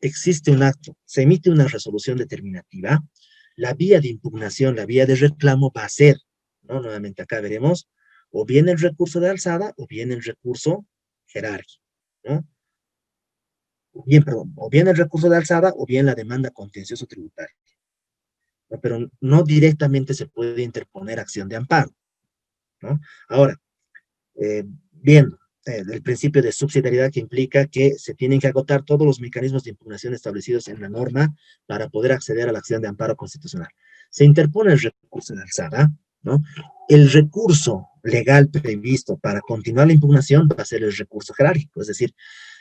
existe un acto, se emite una resolución determinativa, la vía de impugnación, la vía de reclamo va a ser, ¿no? Nuevamente acá veremos, o bien el recurso de alzada o bien el recurso jerárquico, ¿no? O bien el recurso de alzada o bien la demanda contencioso tributaria, ¿no? Pero no directamente se puede interponer acción de amparo, ¿no? Ahora, bien, el principio de subsidiariedad que implica que se tienen que agotar todos los mecanismos de impugnación establecidos en la norma para poder acceder a la acción de amparo constitucional. Se interpone el recurso de alzada, ¿no? El recurso legal previsto para continuar la impugnación va a ser el recurso jerárquico, es decir,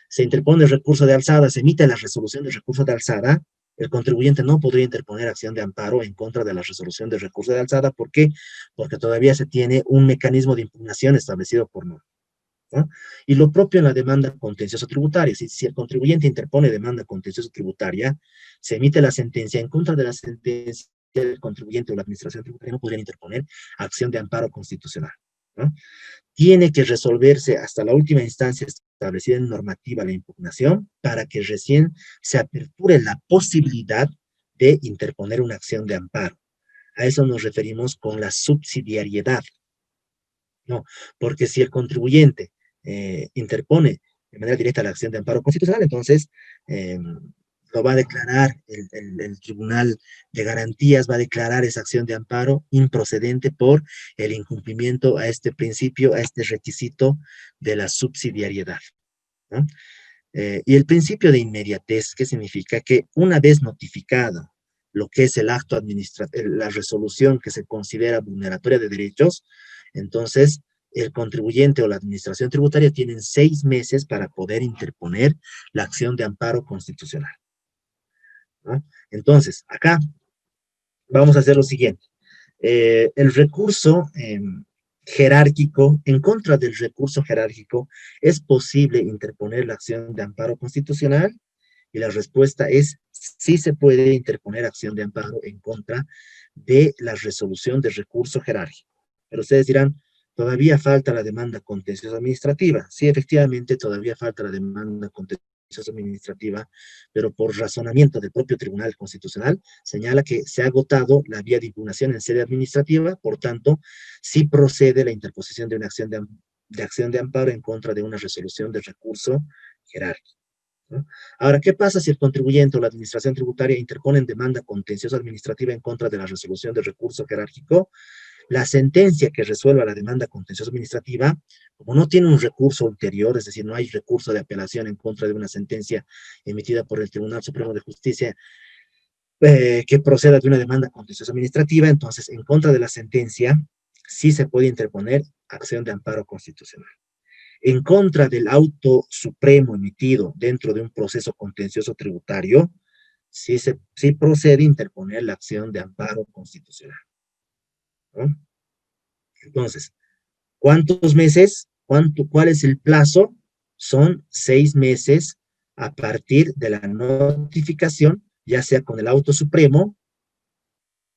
se interpone el recurso de alzada, se emite la resolución del recurso de alzada, el contribuyente no podría interponer acción de amparo en contra de la resolución del recurso de alzada. ¿Por qué? Porque todavía se tiene un mecanismo de impugnación establecido por norma, ¿no? Y lo propio en la demanda contencioso tributaria. Si el contribuyente interpone demanda contencioso tributaria, se emite la sentencia en contra de la sentencia del contribuyente o la administración tributaria no podrían interponer acción de amparo constitucional, ¿no? Tiene que resolverse hasta la última instancia establecida en normativa la impugnación para que recién se aperture la posibilidad de interponer una acción de amparo. A eso nos referimos con la subsidiariedad, ¿no? Porque si el contribuyente interpone de manera directa la acción de amparo constitucional, entonces lo va a declarar el Tribunal de Garantías, va a declarar esa acción de amparo improcedente por el incumplimiento a este principio, a este requisito de la subsidiariedad, ¿no? Y el principio de inmediatez, ¿qué significa? Que una vez notificada lo que es el acto administrativo, la resolución que se considera vulneratoria de derechos, entonces el contribuyente o la administración tributaria tienen 6 meses para poder interponer la acción de amparo constitucional, ¿no? Entonces, acá vamos a hacer lo siguiente. El recurso jerárquico, en contra del recurso jerárquico, ¿es posible interponer la acción de amparo constitucional? Y la respuesta es sí se puede interponer acción de amparo en contra de la resolución de recurso jerárquico. Pero ustedes dirán, todavía falta la demanda contenciosa administrativa. Sí, efectivamente, todavía falta la demanda contenciosa administrativa, pero por razonamiento del propio Tribunal Constitucional, señala que se ha agotado la vía de impugnación en sede administrativa, por tanto, sí procede la interposición de una acción de amparo en contra de una resolución de recurso jerárquico, ¿no? Ahora, ¿qué pasa si el contribuyente o la administración tributaria interponen demanda contenciosa administrativa en contra de la resolución de recurso jerárquico? La sentencia que resuelva la demanda contenciosa administrativa, como no tiene un recurso ulterior, es decir, no hay recurso de apelación en contra de una sentencia emitida por el Tribunal Supremo de Justicia que proceda de una demanda contenciosa administrativa, entonces en contra de la sentencia sí se puede interponer acción de amparo constitucional. En contra del auto supremo emitido dentro de un proceso contencioso tributario, sí procede a interponer la acción de amparo constitucional, ¿no? Entonces, ¿cuántos meses? ¿Cuál es el plazo? Son 6 meses a partir de la notificación, ya sea con el auto supremo,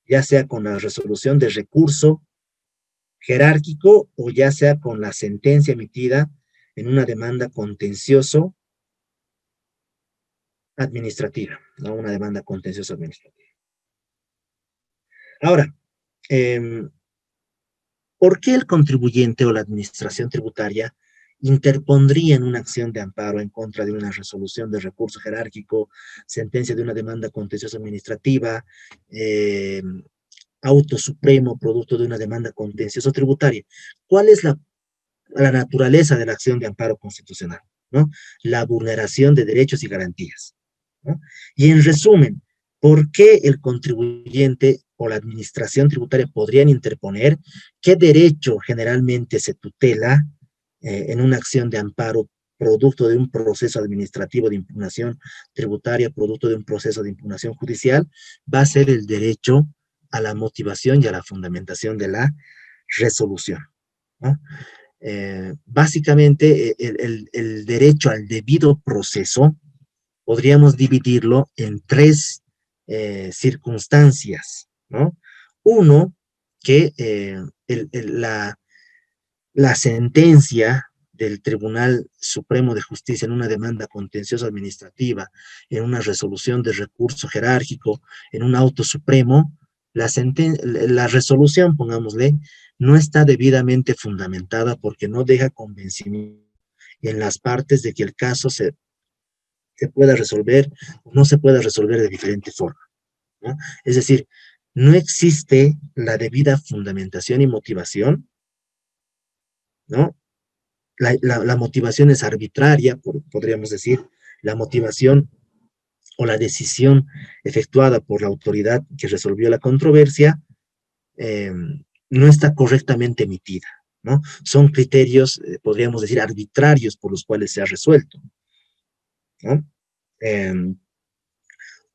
ya sea con la resolución de recurso jerárquico o ya sea con la sentencia emitida en una demanda contencioso administrativa, ¿no? Una demanda contenciosa administrativa. Ahora, em, ¿por qué el contribuyente o la administración tributaria interpondrían una acción de amparo en contra de una resolución de recurso jerárquico, sentencia de una demanda contenciosa administrativa, auto supremo producto de una demanda contenciosa tributaria? ¿Cuál es la naturaleza de la acción de amparo constitucional? ¿No? La vulneración de derechos y garantías, ¿no? Y en resumen, ¿por qué el contribuyente o la administración tributaria podrían interponer? ¿Qué derecho generalmente se tutela en una acción de amparo producto de un proceso administrativo de impugnación tributaria, producto de un proceso de impugnación judicial? Va a ser el derecho a la motivación y a la fundamentación de la resolución, ¿no? Básicamente, el derecho al debido proceso podríamos dividirlo en tres circunstancias, ¿no? Uno, que la sentencia del Tribunal Supremo de Justicia en una demanda contenciosa administrativa, en una resolución de recurso jerárquico, en un auto supremo, la resolución, pongámosle, no está debidamente fundamentada porque no deja convencimiento en las partes de que el caso se pueda resolver o no se pueda resolver de diferente forma, ¿no? Es decir, no existe la debida fundamentación y motivación, ¿no? La motivación es arbitraria, podríamos decir, la motivación o la decisión efectuada por la autoridad que resolvió la controversia eh, no está correctamente emitida, ¿no? Son criterios, podríamos decir, arbitrarios por los cuales se ha resuelto, ¿no? Eh,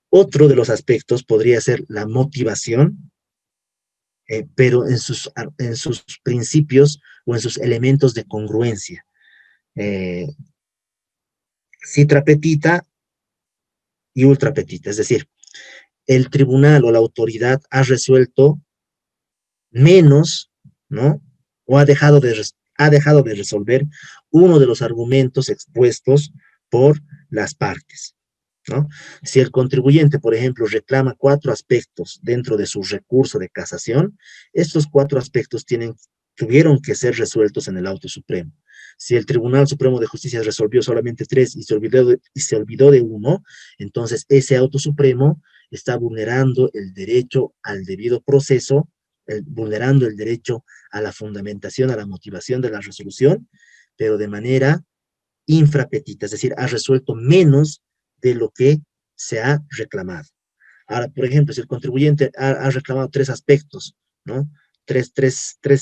Otro de los aspectos podría ser la motivación, pero en sus principios o en sus elementos de congruencia. Eh, Citra petita y ultra petita, es decir, el tribunal o la autoridad ha resuelto menos, ¿no? O ha dejado de resolver uno de los argumentos expuestos por las partes, ¿no? Si el contribuyente, por ejemplo, reclama 4 aspectos dentro de su recurso de casación, estos 4 aspectos tuvieron que ser resueltos en el auto supremo. Si el Tribunal Supremo de Justicia resolvió solamente 3 y se olvidó de uno, entonces ese auto supremo está vulnerando el derecho al debido proceso, vulnerando el derecho a la fundamentación, a la motivación de la resolución, pero de manera infrapetita, es decir, ha resuelto menos de lo que se ha reclamado. Ahora, por ejemplo, si el contribuyente ha reclamado 3 aspectos, ¿no? Tres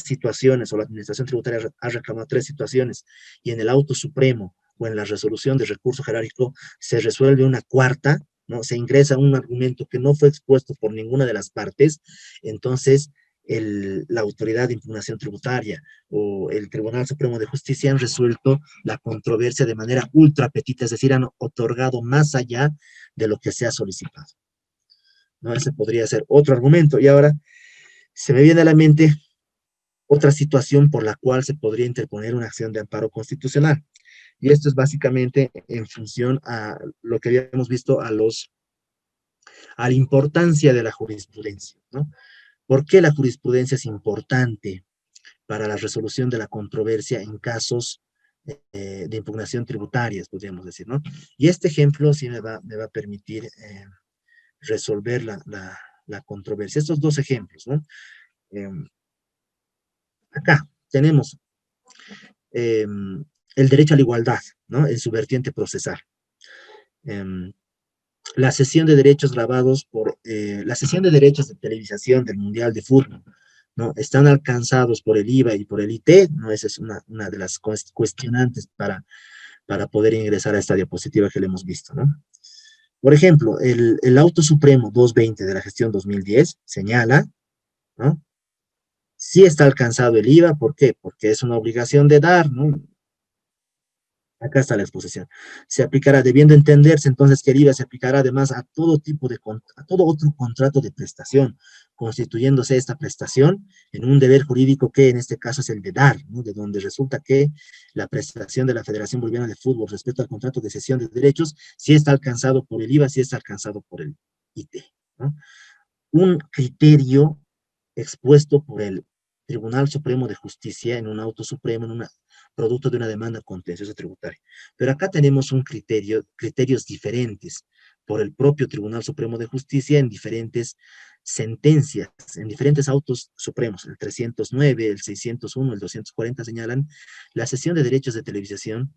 situaciones, o la administración tributaria ha reclamado 3 situaciones, y en el auto supremo o en la resolución de recurso jerárquico se resuelve una cuarta, ¿no? Se ingresa un argumento que no fue expuesto por ninguna de las partes, entonces la autoridad de impugnación tributaria o el Tribunal Supremo de Justicia han resuelto la controversia de manera ultra petita, es decir, han otorgado más allá de lo que se ha solicitado, ¿no? Ese podría ser otro argumento. Y ahora se me viene a la mente otra situación por la cual se podría interponer una acción de amparo constitucional. Y esto es básicamente en función a lo que habíamos visto a la importancia de la jurisprudencia, ¿no? ¿Por qué la jurisprudencia es importante para la resolución de la controversia en casos de impugnación tributarias, podríamos decir, ¿no? Y este ejemplo sí me va a permitir resolver la controversia. Estos 2 ejemplos, ¿no? Eh, Acá tenemos el derecho a la igualdad, ¿no? En su vertiente procesal. La cesión de derechos grabados la cesión de derechos de televisación del Mundial de Fútbol, ¿no? Están alcanzados por el IVA y por el IT, ¿no? Esa es una de las cuestionantes para poder ingresar a esta diapositiva que le hemos visto, ¿no? Por ejemplo, el Auto Supremo 220 de la gestión 2010 señala, ¿no? Sí está alcanzado el IVA, ¿por qué? Porque es una obligación de dar, ¿no? Acá está la exposición. Se aplicará, debiendo entenderse entonces que el IVA se aplicará además a todo tipo a todo otro contrato de prestación, constituyéndose esta prestación en un deber jurídico que en este caso es el de dar, ¿no? De donde resulta que la prestación de la Federación Boliviana de Fútbol respecto al contrato de cesión de derechos sí está alcanzado por el IVA, sí está alcanzado por el IT, ¿no? Un criterio expuesto por el Tribunal Supremo de Justicia en un auto supremo, en un producto de una demanda contenciosa tributaria. Pero acá tenemos un criterio, criterios diferentes por el propio Tribunal Supremo de Justicia en diferentes sentencias, en diferentes autos supremos. El 309, el 601, el 240 señalan la cesión de derechos de televisación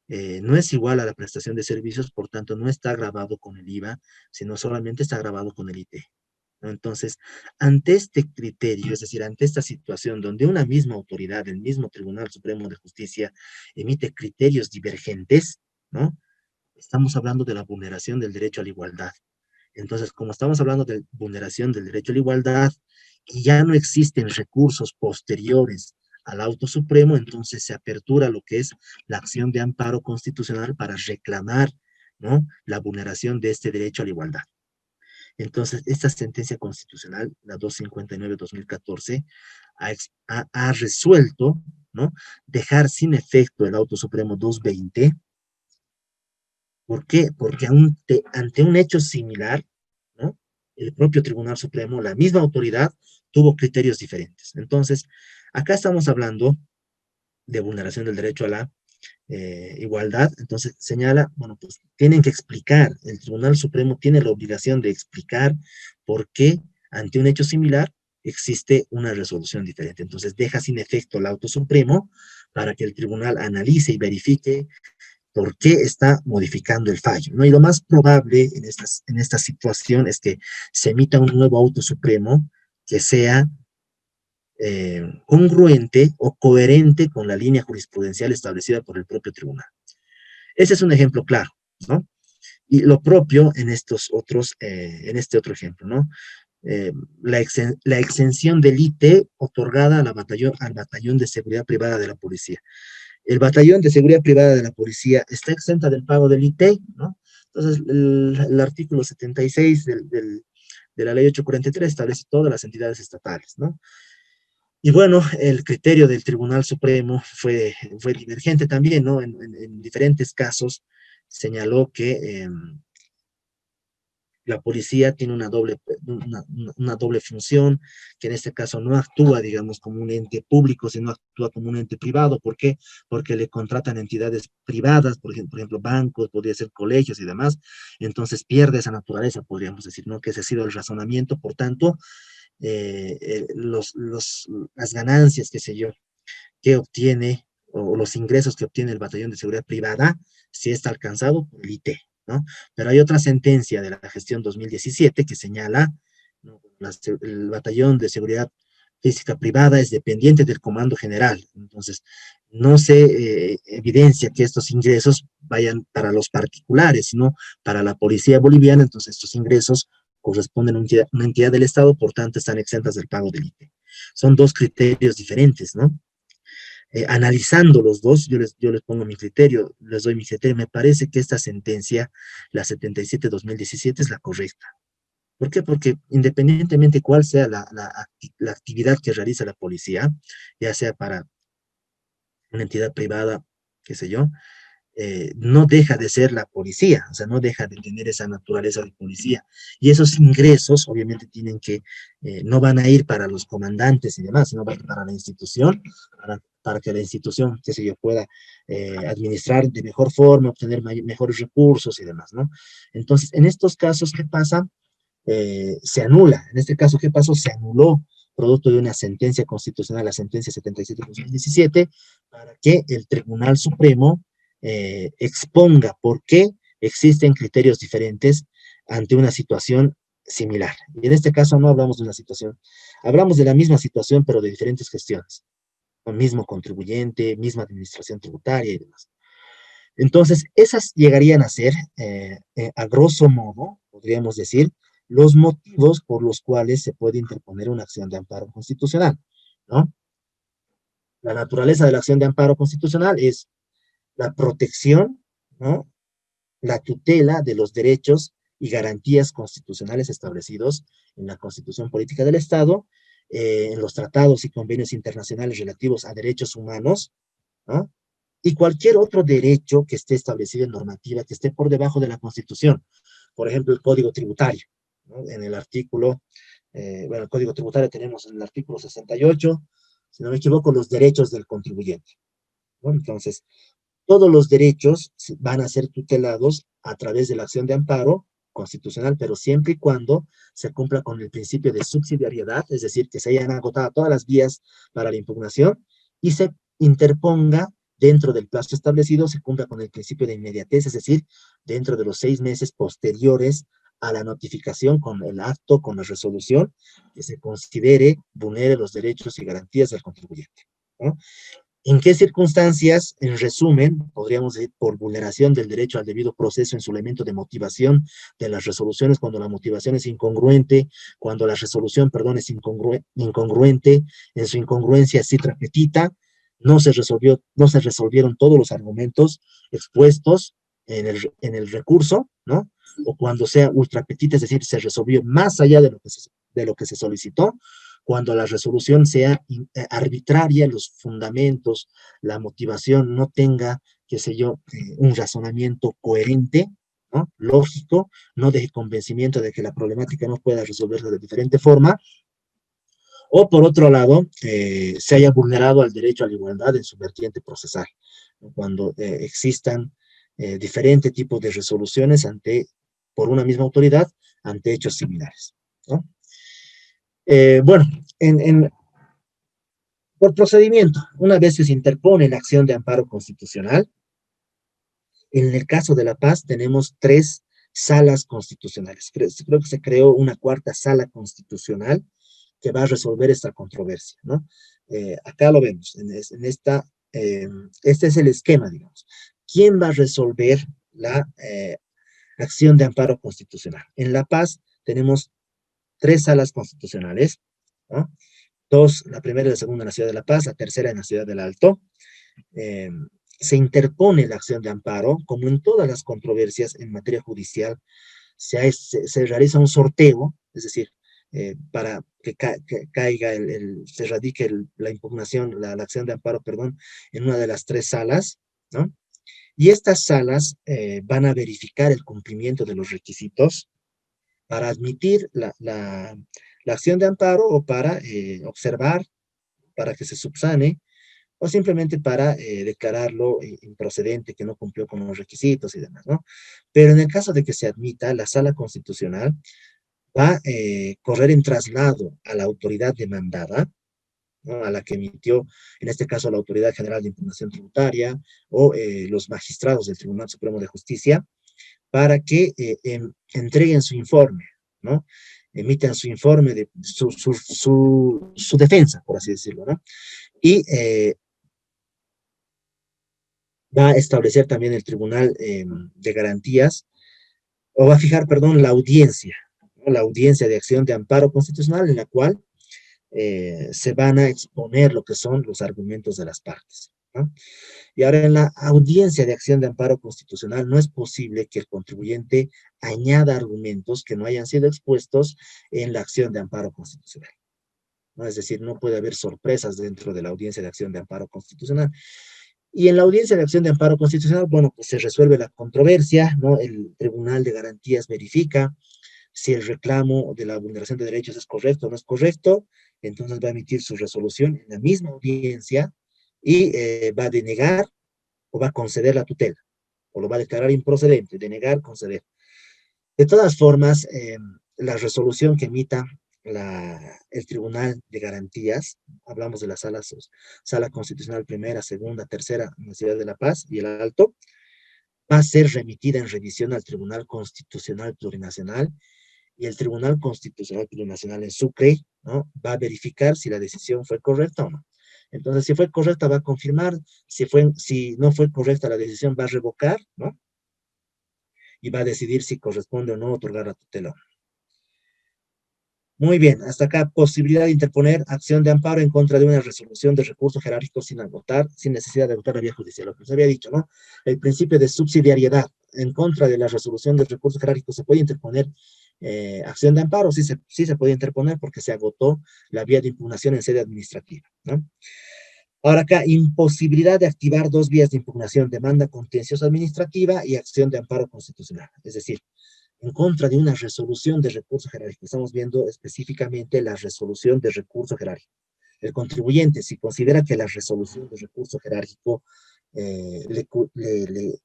no es igual a la prestación de servicios, por tanto no está grabado con el IVA, sino solamente está grabado con el IT. ¿No? Entonces, ante este criterio, es decir, ante esta situación donde una misma autoridad, el mismo Tribunal Supremo de Justicia, emite criterios divergentes, ¿no? Estamos hablando de la vulneración del derecho a la igualdad. Entonces, como estamos hablando de vulneración del derecho a la igualdad y ya no existen recursos posteriores al auto supremo, entonces se apertura lo que es la acción de amparo constitucional para reclamar, ¿no?, la vulneración de este derecho a la igualdad. Entonces, esta sentencia constitucional, la 259-2014, ha resuelto, ¿no?, dejar sin efecto el auto supremo 220. ¿Por qué? Porque ante un hecho similar, ¿no?, el propio Tribunal Supremo, la misma autoridad, tuvo criterios diferentes. Entonces, acá estamos hablando de vulneración del derecho a la igualdad. Entonces, señala, bueno, pues tienen que explicar, el Tribunal Supremo tiene la obligación de explicar por qué ante un hecho similar existe una resolución diferente. Entonces, deja sin efecto el auto supremo para que el tribunal analice y verifique por qué está modificando el fallo, ¿no? Y lo más probable en esta situación es que se emita un nuevo auto supremo que sea congruente o coherente con la línea jurisprudencial establecida por el propio tribunal. Ese es un ejemplo claro, ¿no? Y lo propio en estos otros, en este otro ejemplo, ¿no? La exención del IT otorgada a al batallón de seguridad privada de la policía. El batallón de seguridad privada de la policía está exenta del pago del IT, ¿no? Entonces, el artículo 76 de la ley 843 establece todas las entidades estatales, ¿no? Y bueno, el criterio del Tribunal Supremo fue divergente también, ¿no? En diferentes casos señaló que la policía tiene una doble función, que en este caso no actúa, digamos, como un ente público, sino actúa como un ente privado. ¿Por qué? Porque le contratan entidades privadas, por ejemplo, bancos, podría ser colegios y demás. Entonces pierde esa naturaleza, podríamos decir, ¿no? Que ese ha sido el razonamiento. Por tanto, las ganancias, qué sé yo, que obtiene, o los ingresos que obtiene el batallón de seguridad privada, si está alcanzado por el IT, ¿no? Pero hay otra sentencia de la gestión 2017 que señala, ¿no?, el batallón de seguridad física privada es dependiente del Comando General. Entonces, no se evidencia que estos ingresos vayan para los particulares, sino para la policía boliviana. Entonces, estos ingresos corresponden a una entidad del Estado, por tanto, están exentas del pago del IT. Son dos criterios diferentes, ¿no? Analizando los dos, yo les pongo mi criterio, les doy mi criterio. Me parece que esta sentencia, la 77-2017, es la correcta. ¿Por qué? Porque independientemente cuál sea la actividad que realiza la policía, ya sea para una entidad privada, qué sé yo, no deja de ser la policía, o sea, no deja de tener esa naturaleza de policía. Y esos ingresos, obviamente, no van a ir para los comandantes y demás, sino van para la institución, para que la institución, qué sé yo, pueda administrar de mejor forma, obtener mejores recursos y demás, ¿no? Entonces, en estos casos, ¿qué pasa? Se anula. En este caso, ¿qué pasó? Se anuló producto de una sentencia constitucional, la sentencia 77-2017, para que el Tribunal Supremo exponga por qué existen criterios diferentes ante una situación similar. Y en este caso no hablamos de una situación, hablamos de la misma situación, pero de diferentes gestiones. El mismo contribuyente, misma administración tributaria y demás. Entonces, esas llegarían a ser, a grosso modo, podríamos decir, los motivos por los cuales se puede interponer una acción de amparo constitucional, ¿no? La naturaleza de la acción de amparo constitucional es la protección, ¿no?, la tutela de los derechos y garantías constitucionales establecidos en la Constitución Política del Estado, en los tratados y convenios internacionales relativos a derechos humanos, ¿no? Y cualquier otro derecho que esté establecido en normativa, que esté por debajo de la Constitución. Por ejemplo, el Código Tributario, ¿no? En el artículo, bueno, el Código Tributario tenemos en el artículo 68, si no me equivoco, los derechos del contribuyente, ¿no? Entonces, todos los derechos van a ser tutelados a través de la acción de amparo constitucional, pero siempre y cuando se cumpla con el principio de subsidiariedad, es decir, que se hayan agotado todas las vías para la impugnación y se interponga dentro del plazo establecido, se cumpla con el principio de inmediatez, es decir, dentro de los 6 meses posteriores a la notificación con el acto, con la resolución, que se considere vulnere los derechos y garantías del contribuyente, ¿no? ¿En qué circunstancias, en resumen, podríamos decir, por vulneración del derecho al debido proceso en su elemento de motivación de las resoluciones, cuando la motivación es incongruente, cuando la resolución, perdón, es incongruente, en su incongruencia citra petita, no se resolvieron todos los argumentos expuestos en el recurso, ¿no? O cuando sea ultra petita, es decir, se resolvió más allá de lo que se solicitó, cuando la resolución sea arbitraria, los fundamentos, la motivación no tenga, qué sé yo, un razonamiento coherente, ¿no? Lógico, no deje convencimiento de que la problemática no pueda resolverse de diferente forma, o por otro lado, se haya vulnerado el derecho a la igualdad en su vertiente procesal, ¿no? Cuando existan diferentes tipos de resoluciones por una misma autoridad ante hechos similares, ¿no? Bueno, por procedimiento, una vez que se interpone la acción de amparo constitucional, en el caso de La Paz tenemos 3 salas constitucionales. Creo que se creó una 4ª sala constitucional que va a resolver esta controversia, ¿no? Acá lo vemos, este es el esquema, digamos. ¿Quién va a resolver la acción de amparo constitucional? En La Paz tenemos 3 salas constitucionales, ¿no? La primera y la segunda en la ciudad de La Paz, la tercera en la ciudad del Alto. Eh, Se interpone la acción de amparo, como en todas las controversias en materia judicial, se realiza un sorteo, es decir, para que caiga, se radique la impugnación, la acción de amparo, perdón, en una de las 3 salas, ¿no? Y estas salas van a verificar el cumplimiento de los requisitos para admitir la acción de amparo o para observar, para que se subsane, o simplemente para declararlo improcedente, que no cumplió con los requisitos y demás, ¿no? Pero en el caso de que se admita, la sala constitucional va a correr en traslado a la autoridad demandada, ¿no? A la que emitió, en este caso, la Autoridad General de Impugnación Tributaria o los magistrados del Tribunal Supremo de Justicia, para que entreguen su informe, ¿no? Emitan su informe de su defensa, por así decirlo, ¿no? Y va a establecer también el Tribunal de Garantías, o va a fijar, perdón, la audiencia, ¿no? La audiencia de acción de amparo constitucional, en la cual se van a exponer lo que son los argumentos de las partes, ¿no? Y ahora, en la audiencia de acción de amparo constitucional no es posible que el contribuyente añada argumentos que no hayan sido expuestos en la acción de amparo constitucional, ¿no? Es decir, no puede haber sorpresas dentro de la audiencia de acción de amparo constitucional. Y en la audiencia de acción de amparo constitucional, bueno, pues se resuelve la controversia, ¿no? El Tribunal de Garantías verifica si el reclamo de la vulneración de derechos es correcto o no es correcto, entonces va a emitir su resolución en la misma audiencia y va a denegar o va a conceder la tutela, o lo va a declarar improcedente, denegar, conceder. De todas formas, la resolución que emita el Tribunal de Garantías, hablamos de la sala constitucional primera, segunda, tercera en la Ciudad de La Paz y el Alto, va a ser remitida en revisión al Tribunal Constitucional Plurinacional, y el Tribunal Constitucional Plurinacional en Sucre, ¿no? Va a verificar si la decisión fue correcta o no. Entonces, si fue correcta, va a confirmar; si no fue correcta la decisión, va a revocar, ¿no? Y va a decidir si corresponde o no otorgar la tutela. Muy bien, hasta acá, posibilidad de interponer acción de amparo en contra de una resolución de recurso jerárquico sin agotar, sin necesidad de agotar la vía judicial. Lo que se había dicho, ¿no? El principio de subsidiariedad en contra de la resolución del recurso jerárquico se puede interponer acción de amparo, sí se puede interponer porque se agotó la vía de impugnación en sede administrativa, ¿no? Ahora acá, imposibilidad de activar dos vías de impugnación, demanda contenciosa administrativa y acción de amparo constitucional. Es decir, en contra de una resolución de recurso jerárquico. Estamos viendo específicamente la resolución de recurso jerárquico. El contribuyente, si considera que la resolución de recurso jerárquico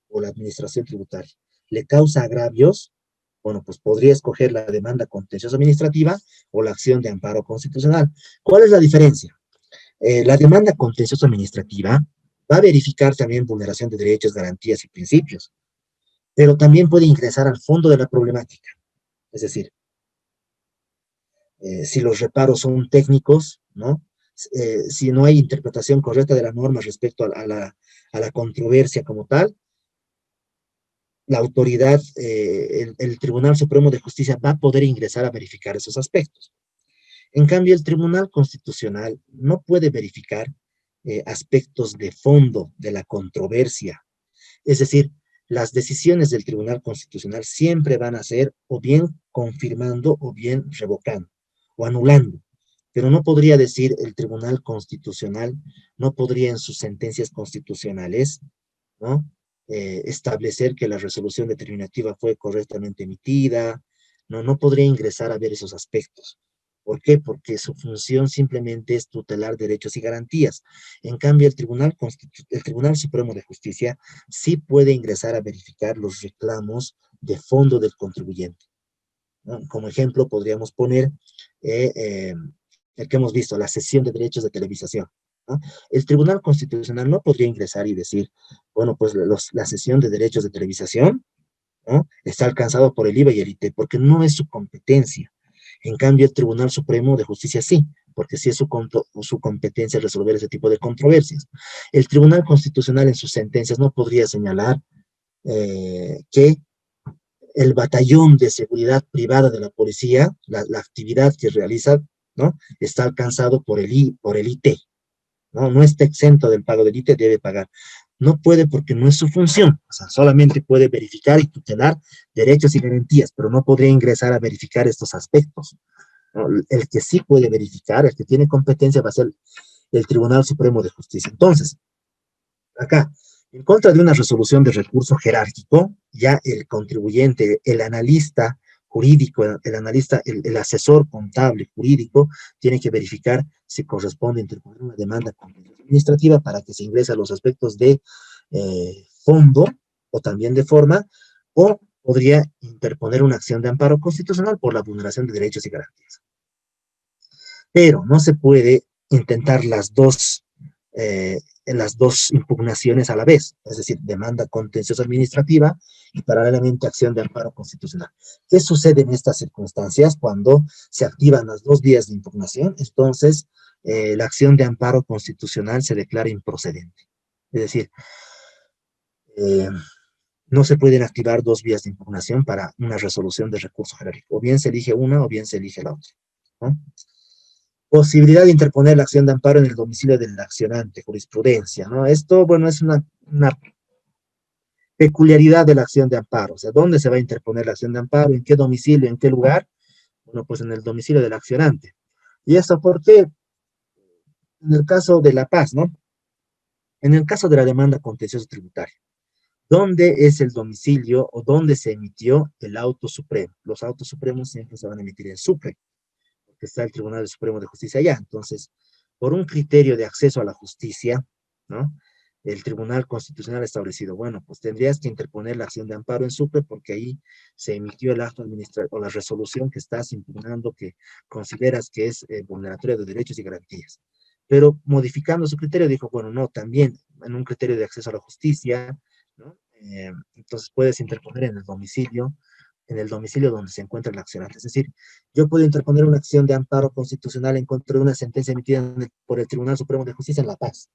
o la administración tributaria le causa agravios, bueno, pues podría escoger la demanda contenciosa administrativa o la acción de amparo constitucional. ¿Cuál es la diferencia? La demanda contenciosa administrativa va a verificar también vulneración de derechos, garantías y principios, pero también puede ingresar al fondo de la problemática. Es decir, si los reparos son técnicos, ¿no? Si no hay interpretación correcta de la norma respecto a la controversia como tal, la autoridad, el Tribunal Supremo de Justicia va a poder ingresar a verificar esos aspectos. En cambio, el Tribunal Constitucional no puede verificar aspectos de fondo de la controversia. Es decir, las decisiones del Tribunal Constitucional siempre van a ser o bien confirmando o bien revocando o anulando. Pero no podría decir el Tribunal Constitucional, no podría en sus sentencias constitucionales, ¿no? Establecer que la resolución determinativa fue correctamente emitida, no podría ingresar a ver esos aspectos. ¿Por qué? Porque su función simplemente es tutelar derechos y garantías. En cambio, el Tribunal Supremo de Justicia sí puede ingresar a verificar los reclamos de fondo del contribuyente, ¿no? Como ejemplo, podríamos poner eh, eh, el que hemos visto, la cesión de derechos de televisación, ¿no? El Tribunal Constitucional no podría ingresar y decir, bueno, pues la cesión de derechos de televisación, ¿no? Está alcanzado por el IVA y el IT, porque no es su competencia. En cambio, el Tribunal Supremo de Justicia sí, porque sí es su competencia resolver ese tipo de controversias. El Tribunal Constitucional en sus sentencias no podría señalar que el batallón de seguridad privada de la policía, la actividad que realiza, ¿no? Está alcanzado por el IT, ¿no? No está exento del pago del IT, debe pagar. No puede porque no es su función, o sea, solamente puede verificar y tutelar derechos y garantías, pero no podría ingresar a verificar estos aspectos, ¿no? El que sí puede verificar, el que tiene competencia va a ser el Tribunal Supremo de Justicia. Entonces, acá, en contra de una resolución de recurso jerárquico, ya el contribuyente, el analista jurídico, el asesor contable jurídico, tiene que verificar si corresponde interponer una demanda administrativa para que se ingrese a los aspectos de fondo o también de forma, o podría interponer una acción de amparo constitucional por la vulneración de derechos y garantías. Pero no se puede intentar las dos impugnaciones a la vez, es decir, demanda contenciosa administrativa y paralelamente acción de amparo constitucional. ¿Qué sucede en estas circunstancias cuando se activan las dos vías de impugnación? Entonces, la acción de amparo constitucional se declara improcedente. Es decir, eh, no se pueden activar dos vías de impugnación para una resolución de recurso jerárquico. O bien se elige una o bien se elige la otra, ¿no? Posibilidad de interponer la acción de amparo en el domicilio del accionante, jurisprudencia, ¿no? Esto, bueno, es una peculiaridad de la acción de amparo, o sea, ¿dónde se va a interponer la acción de amparo? ¿En qué domicilio? ¿En qué lugar? Bueno, pues en el domicilio del accionante. ¿Y esto por qué? En el caso de La Paz, ¿no? En el caso de la demanda contenciosa tributaria, ¿dónde es el domicilio o dónde se emitió el auto supremo? Los autos supremos siempre se van a emitir en Sucre, porque está el Tribunal Supremo de Justicia allá. Entonces, por un criterio de acceso a la justicia, ¿no? El Tribunal Constitucional ha establecido, bueno, pues tendrías que interponer la acción de amparo en Sucre porque ahí se emitió el acto administrativo o la resolución que estás impugnando que consideras que es vulneratoria de derechos y garantías. Pero modificando su criterio dijo, bueno, no, también en un criterio de acceso a la justicia, ¿no? Entonces puedes interponer en el domicilio donde se encuentra el accionante. Es decir, yo puedo interponer una acción de amparo constitucional en contra de una sentencia emitida por el Tribunal Supremo de Justicia en La Paz,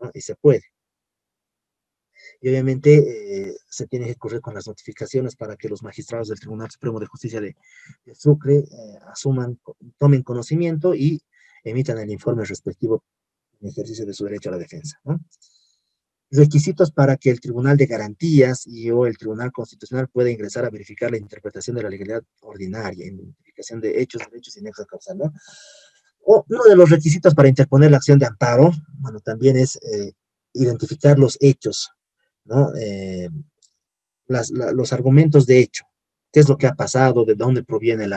¿no? Y se puede. y obviamente se tiene que correr con las notificaciones para que los magistrados del Tribunal Supremo de Justicia de Sucre tomen conocimiento y emitan el informe respectivo en ejercicio de su derecho a la defensa, ¿no? Requisitos para que el Tribunal de Garantías o el Tribunal Constitucional pueda ingresar a verificar la interpretación de la legalidad ordinaria, identificación de hechos, derechos y nexo causal, ¿no? Uno de los requisitos para interponer la acción de amparo, bueno, también es identificar los hechos, ¿no? Los argumentos de hecho, qué es lo que ha pasado, de dónde proviene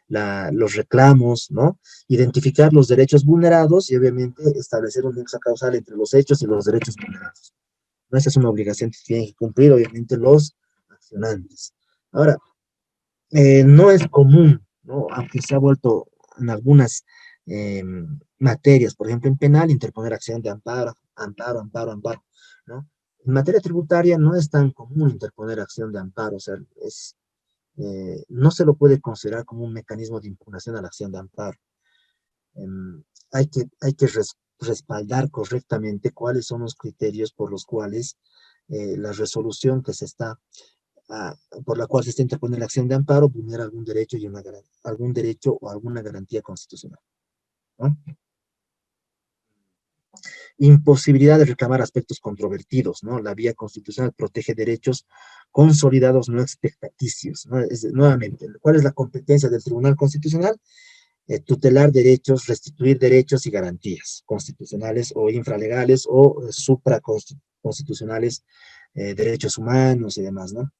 los reclamos, ¿no? Identificar los derechos vulnerados y obviamente establecer un nexo causal entre los hechos y los derechos vulnerados. ¿No? Esa es una obligación que tienen que cumplir obviamente los accionantes. Ahora, no es común, ¿no? Aunque se ha vuelto en algunas materias, por ejemplo en penal, interponer acción de amparo, amparo, ¿no? En materia tributaria no es tan común interponer acción de amparo, o sea, no se lo puede considerar como un mecanismo de impugnación a la acción de amparo. Hay que respaldar correctamente cuáles son los criterios por los cuales la resolución por la cual se está interponiendo la acción de amparo vulnera algún derecho o alguna garantía constitucional, ¿no? Imposibilidad de reclamar aspectos controvertidos, ¿no? La vía constitucional protege derechos consolidados, no expectaticios, ¿no? Nuevamente, ¿cuál es la competencia del Tribunal Constitucional? Tutelar derechos, restituir derechos y garantías constitucionales o infralegales o supraconstitucionales, derechos humanos y demás, ¿no?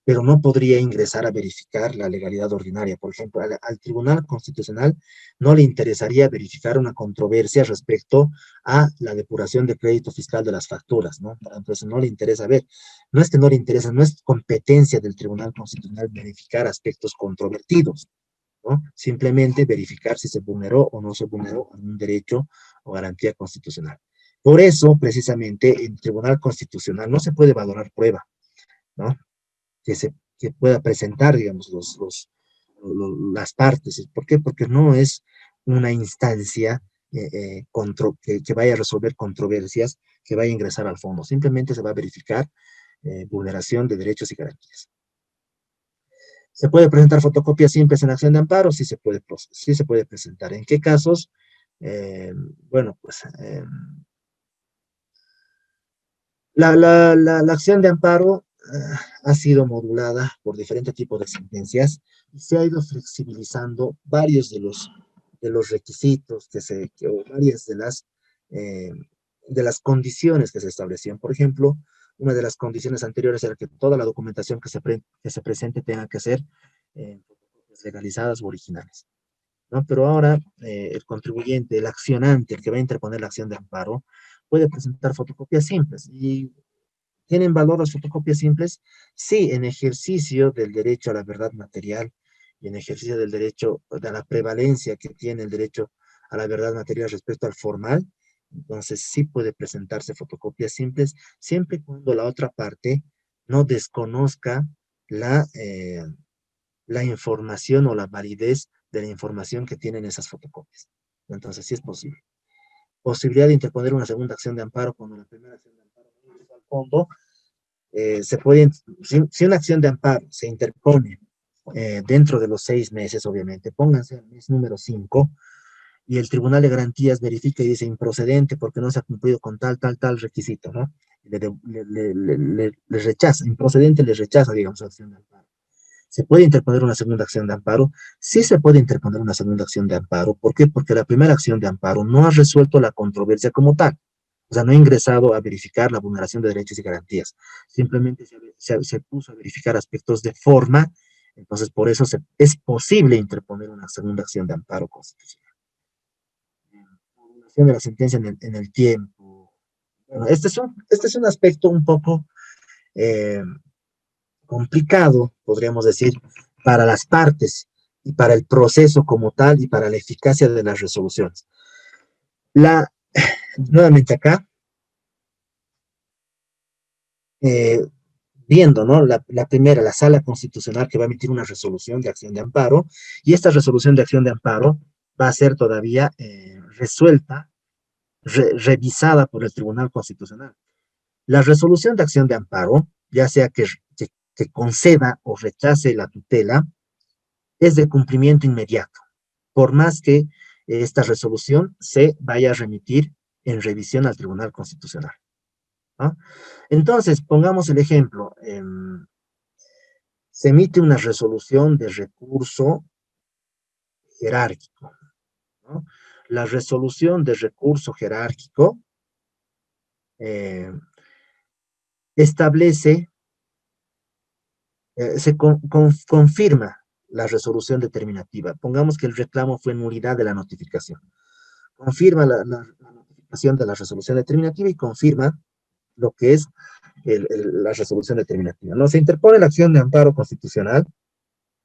Pero no podría ingresar a verificar la legalidad ordinaria. Por ejemplo, al Tribunal Constitucional no le interesaría verificar una controversia respecto a la depuración de crédito fiscal de las facturas, ¿no? Entonces no le interesa ver. No es que no le interesa, no es competencia del Tribunal Constitucional verificar aspectos controvertidos, ¿no? Simplemente verificar si se vulneró o no se vulneró algún derecho o garantía constitucional. Por eso, precisamente, el Tribunal Constitucional no se puede valorar prueba, ¿no? Que pueda presentar, digamos, las partes. ¿Por qué? Porque no es una instancia que vaya a resolver controversias, que vaya a ingresar al fondo. Simplemente se va a verificar vulneración de derechos y garantías. ¿Se puede presentar fotocopias simples en acción de amparo? Sí se puede presentar. ¿En qué casos? Bueno, pues la acción de amparo ha sido modulada por diferentes tipos de sentencias y se ha ido flexibilizando varios de los requisitos o varias de las condiciones que se establecían. Por ejemplo, una de las condiciones anteriores era que toda la documentación que se presente tenga que ser legalizadas o originales, ¿no? Pero ahora el contribuyente, el accionante, el que va a interponer la acción de amparo, puede presentar fotocopias simples. ¿Y tienen valor las fotocopias simples? Sí, en ejercicio del derecho a la verdad material y en ejercicio del derecho, de la prevalencia que tiene el derecho a la verdad material respecto al formal. Entonces sí puede presentarse fotocopias simples, siempre y cuando la otra parte no desconozca la información o la validez de la información que tienen esas fotocopias. Entonces sí es posible. Posibilidad de interponer una segunda acción de amparo cuando la primera acción de amparo no ingresó al fondo. Si una acción de amparo se interpone dentro de los 6 meses, obviamente, pónganse al mes número 5, y el Tribunal de Garantías verifica y dice improcedente porque no se ha cumplido con tal requisito, ¿no? Le rechaza, improcedente le rechaza, digamos, la acción de amparo. ¿Se puede interponer una segunda acción de amparo? Sí se puede interponer una segunda acción de amparo. ¿Por qué? Porque la primera acción de amparo no ha resuelto la controversia como tal. O sea, no ha ingresado a verificar la vulneración de derechos y garantías. Simplemente se puso a verificar aspectos de forma. Entonces, por eso es posible interponer una segunda acción de amparo constitucional. Formulación de la sentencia en el tiempo. Bueno, este es un aspecto un poco complicado, podríamos decir, para las partes y para el proceso como tal y para la eficacia de las resoluciones. Nuevamente acá, viendo, ¿no? La primera, la Sala Constitucional que va a emitir una resolución de acción de amparo, y esta resolución de acción de amparo va a ser todavía resuelta, revisada por el Tribunal Constitucional. La resolución de acción de amparo, ya sea que conceda o rechace la tutela, es de cumplimiento inmediato, por más que esta resolución se vaya a remitir en revisión al Tribunal Constitucional, ¿no? Entonces, pongamos el ejemplo, se emite una resolución de recurso jerárquico, ¿no? La resolución de recurso jerárquico eh, establece, confirma la resolución determinativa. Pongamos que el reclamo fue en nulidad de la notificación. Confirma la notificación de la resolución determinativa y confirma lo que es la resolución determinativa, ¿no? Se interpone la acción de amparo constitucional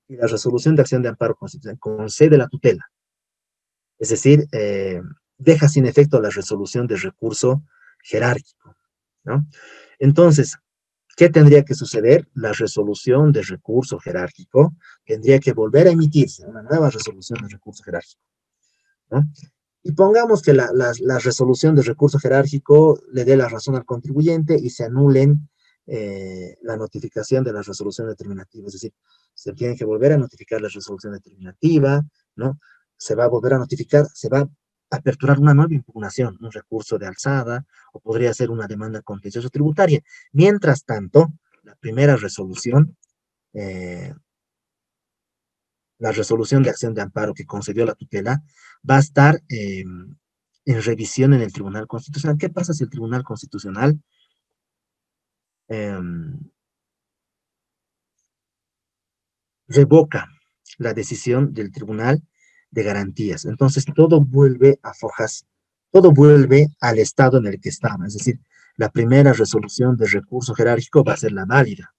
y la resolución de acción de amparo constitucional concede la tutela. Es decir, deja sin efecto la resolución de recurso jerárquico, ¿no? Entonces, ¿qué tendría que suceder? La resolución de recurso jerárquico tendría que volver a emitirse, una nueva resolución de recurso jerárquico, ¿no? Y pongamos que la resolución de recurso jerárquico le dé la razón al contribuyente y se anulen la notificación de la resolución determinativa. Es decir, se tiene que volver a notificar la resolución determinativa, ¿no? Se va a volver a notificar, se va a aperturar una nueva impugnación, un recurso de alzada, o podría ser una demanda contencioso tributaria. Mientras tanto, la primera resolución, eh, la resolución de acción de amparo que concedió la tutela, va a estar en revisión en el Tribunal Constitucional. ¿Qué pasa si el Tribunal Constitucional eh, revoca la decisión del Tribunal de Garantías? Entonces todo vuelve a fojas, todo vuelve al estado en el que estaba. Es decir, la primera resolución de recurso jerárquico va a ser la válida,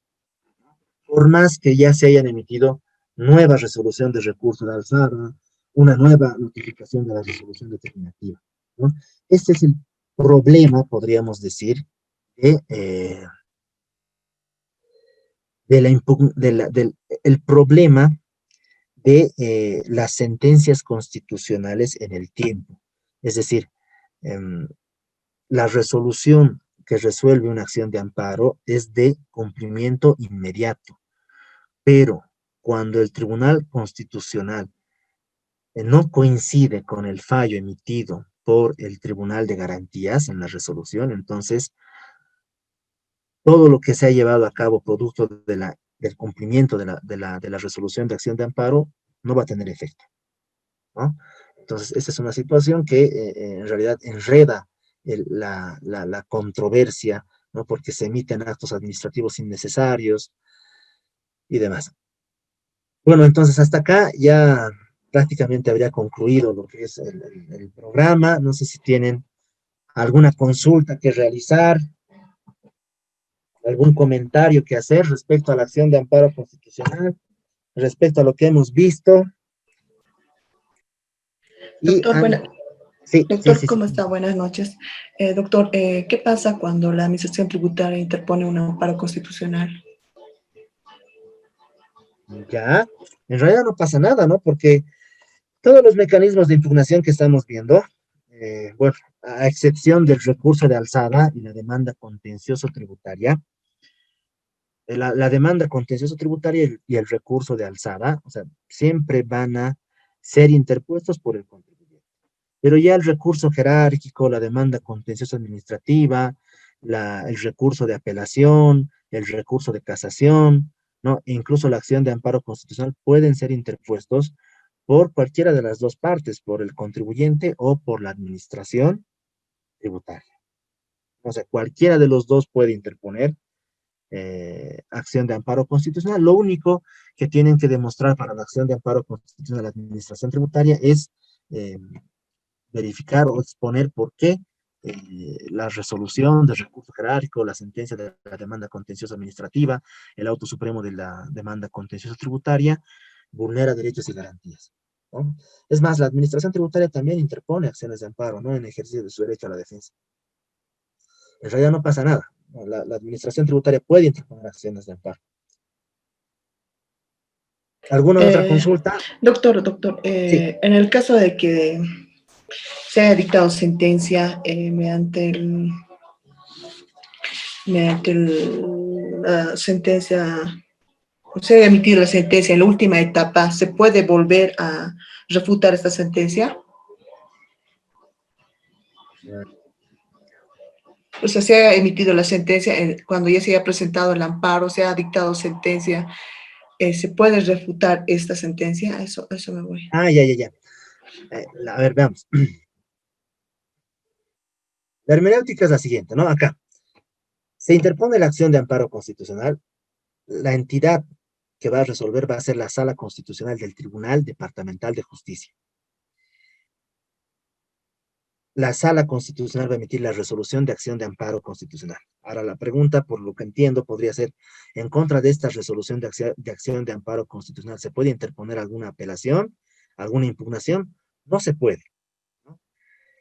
por más que ya se hayan emitido nueva resolución de recurso de alzada, una nueva notificación de la resolución determinativa, ¿no? Este es el problema, podríamos decir, de, del el problema de las sentencias constitucionales en el tiempo. Es decir, la resolución que resuelve una acción de amparo es de cumplimiento inmediato, pero cuando el Tribunal Constitucional no coincide con el fallo emitido por el Tribunal de Garantías en la resolución, entonces todo lo que se ha llevado a cabo producto del cumplimiento de la resolución de acción de amparo no va a tener efecto, ¿no? Entonces, esta es una situación que en realidad enreda la controversia, ¿no? Porque se emiten actos administrativos innecesarios y demás. Bueno, entonces hasta acá ya prácticamente habría concluido lo que es el programa. No sé si tienen alguna consulta que realizar, algún comentario que hacer respecto a la acción de amparo constitucional, respecto a lo que hemos visto. Doctor, Sí, doctor, sí. ¿cómo está? Buenas noches. Doctor, ¿qué pasa cuando la Administración Tributaria interpone un amparo constitucional? Ya, en realidad no pasa nada, ¿no? Porque todos los mecanismos de impugnación que estamos viendo, bueno, a excepción del recurso de alzada y la demanda contencioso tributaria, la demanda contencioso tributaria y el recurso de alzada, o sea, siempre van a ser interpuestos por el contribuyente. Pero ya el recurso jerárquico, la demanda contencioso administrativa, el recurso de apelación, el recurso de casación, ¿no? E incluso la acción de amparo constitucional pueden ser interpuestos por cualquiera de las dos partes, por el contribuyente o por la administración tributaria. O sea, cualquiera de los dos puede interponer acción de amparo constitucional. Lo único que tienen que demostrar para la acción de amparo constitucional de la administración tributaria es verificar o exponer por qué la resolución del recurso jerárquico, la sentencia de la demanda contenciosa administrativa, el auto supremo de la demanda contenciosa tributaria, vulnera derechos y garantías, ¿no? Es más, la administración tributaria también interpone acciones de amparo, ¿no? En ejercicio de su derecho a la defensa. En realidad no pasa nada. La administración tributaria puede interponer acciones de amparo. ¿Alguna otra consulta? Doctor, Sí. en el caso de que se haya dictado sentencia mediante mediante la sentencia, o sea, emitir la sentencia en la última etapa, ¿se puede volver a refutar esta sentencia? O sea, se ha emitido la sentencia, cuando ya se haya presentado el amparo, se ha dictado sentencia, ¿se puede refutar esta sentencia? A eso me voy. Ah, ya, ya, ya. A ver, veamos. La hermenéutica es la siguiente, ¿no? Acá. Se interpone la acción de amparo constitucional. La entidad que va a resolver va a ser la Sala Constitucional del Tribunal Departamental de Justicia. La Sala Constitucional va a emitir la resolución de acción de amparo constitucional. Ahora, la pregunta, por lo que entiendo, podría ser, en contra de esta resolución de acción de amparo constitucional, ¿se puede interponer alguna apelación, alguna impugnación? No se puede, ¿no?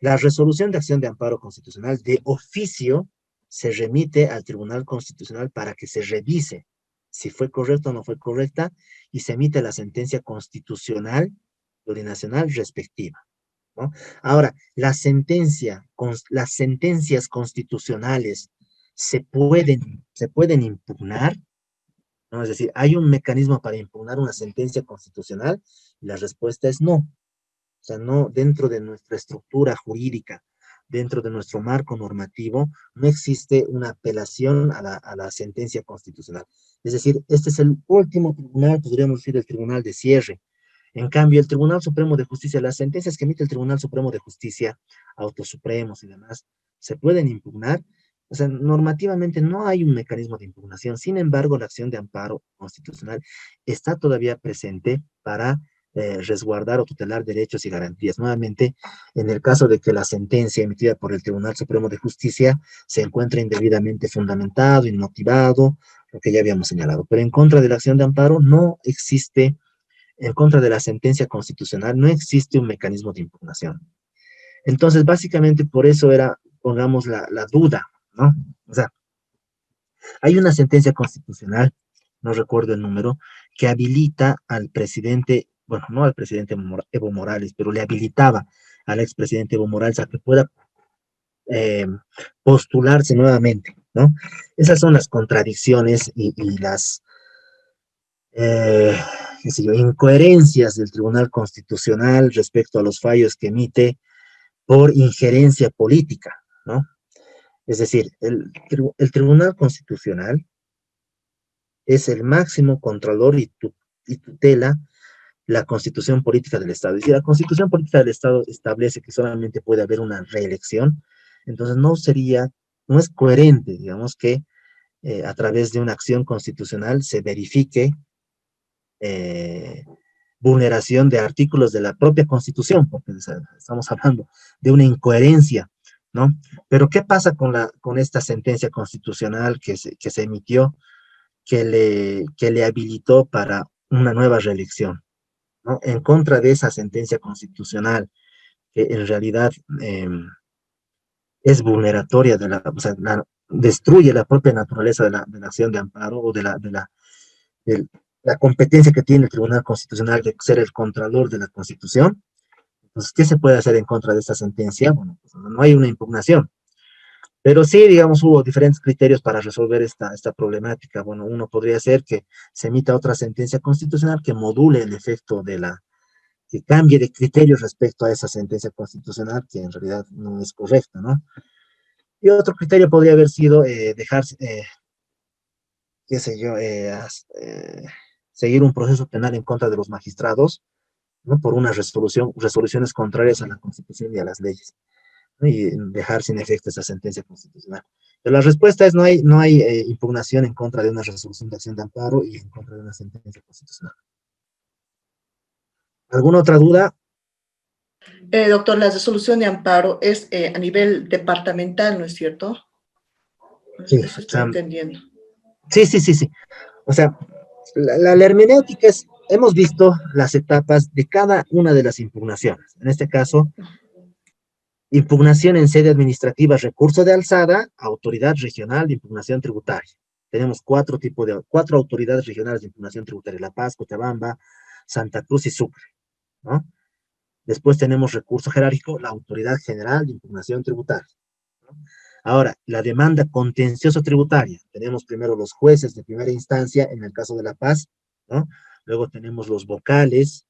La resolución de acción de amparo constitucional de oficio se remite al Tribunal Constitucional para que se revise si fue correcta o no fue correcta y se emite la sentencia constitucional plurinacional respectiva, ¿no? Ahora, las sentencias constitucionales se pueden impugnar, ¿no? Es decir, ¿hay un mecanismo para impugnar una sentencia constitucional? Y la respuesta es no. O sea, no, dentro de nuestra estructura jurídica, dentro de nuestro marco normativo, no existe una apelación a la sentencia constitucional. Es decir, este es el último tribunal, podríamos decir, el tribunal de cierre. En cambio, el Tribunal Supremo de Justicia, las sentencias que emite el Tribunal Supremo de Justicia, autos supremos y demás, se pueden impugnar. O sea, normativamente no hay un mecanismo de impugnación. Sin embargo, la acción de amparo constitucional está todavía presente para resguardar o tutelar derechos y garantías. Nuevamente, en el caso de que la sentencia emitida por el Tribunal Supremo de Justicia se encuentre indebidamente fundamentado, inmotivado, lo que ya habíamos señalado. Pero en contra de la acción de amparo no existe, en contra de la sentencia constitucional, no existe un mecanismo de impugnación. Entonces, básicamente por eso era, pongamos, la duda, ¿no? O sea, hay una sentencia constitucional, no recuerdo el número, que habilita al presidente, bueno, no al presidente Evo Morales, pero le habilitaba al expresidente Evo Morales a que pueda eh, postularse nuevamente, ¿no? Esas son las contradicciones y las, eh, qué sé yo, incoherencias del Tribunal Constitucional respecto a los fallos que emite por injerencia política, ¿no? Es decir, el Tribunal Constitucional es el máximo controlador y tutela la constitución política del Estado. Es decir, la constitución política del Estado establece que solamente puede haber una reelección, entonces no es coherente, digamos, que a través de una acción constitucional se verifique eh, vulneración de artículos de la propia Constitución, porque estamos hablando de una incoherencia, ¿no? Pero ¿qué pasa con esta sentencia constitucional que se emitió, que le habilitó para una nueva reelección, ¿no? En contra de esa sentencia constitucional, que en realidad es vulneratoria o sea, destruye la propia naturaleza de la acción de amparo o de la competencia que tiene el Tribunal Constitucional de ser el contralor de la Constitución. Entonces, ¿qué se puede hacer en contra de esta sentencia? Bueno, pues no hay una impugnación. Pero sí, digamos, hubo diferentes criterios para resolver esta problemática. Bueno, uno podría ser que se emita otra sentencia constitucional que module el efecto que cambie de criterio respecto a esa sentencia constitucional, que en realidad no es correcta, ¿no? Y otro criterio podría haber sido dejar, qué sé yo, seguir un proceso penal en contra de los magistrados, ¿no? Por una resoluciones contrarias a la Constitución y a las leyes, ¿no? Y dejar sin efecto esa sentencia constitucional. Pero la respuesta es no hay impugnación en contra de una resolución de acción de amparo y en contra de una sentencia constitucional. ¿Alguna otra duda? Doctor, la resolución de amparo es a nivel departamental, ¿no es cierto? Sí, Eso estoy entendiendo. sí, sí, sí, sí. O sea, la hermenéutica es, hemos visto las etapas de cada una de las impugnaciones. En este caso, impugnación en sede administrativa, recurso de alzada, autoridad regional de impugnación tributaria. Tenemos cuatro autoridades regionales de impugnación tributaria: La Paz, Cochabamba, Santa Cruz y Sucre, ¿no? Después tenemos recurso jerárquico, la autoridad general de impugnación tributaria, ¿no? Ahora, la demanda contencioso-tributaria. Tenemos primero los jueces de primera instancia, en el caso de La Paz, ¿no? Luego tenemos los vocales,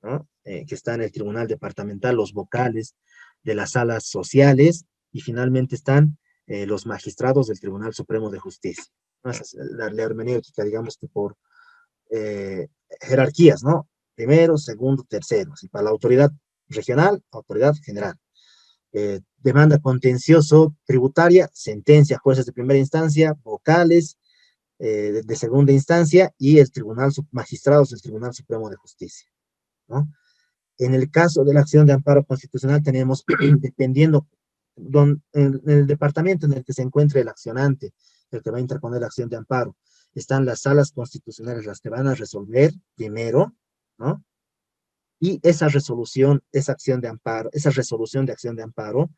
¿no? Que están en el Tribunal Departamental, los vocales de las salas sociales, y finalmente están los magistrados del Tribunal Supremo de Justicia, ¿no? Esa es la hermenéutica, digamos que por jerarquías, ¿no? Primero, segundo, tercero, y para la autoridad regional, autoridad general. Demanda contencioso tributaria, sentencia, jueces de primera instancia, vocales de segunda instancia y el tribunal, magistrados del Tribunal Supremo de Justicia, ¿no? En el caso de la acción de amparo constitucional tenemos, dependiendo en el departamento en el que se encuentre el accionante, el que va a interponer la acción de amparo, están las salas constitucionales las que van a resolver primero, ¿no? Y esa resolución, esa acción de amparo, esa resolución de acción de amparo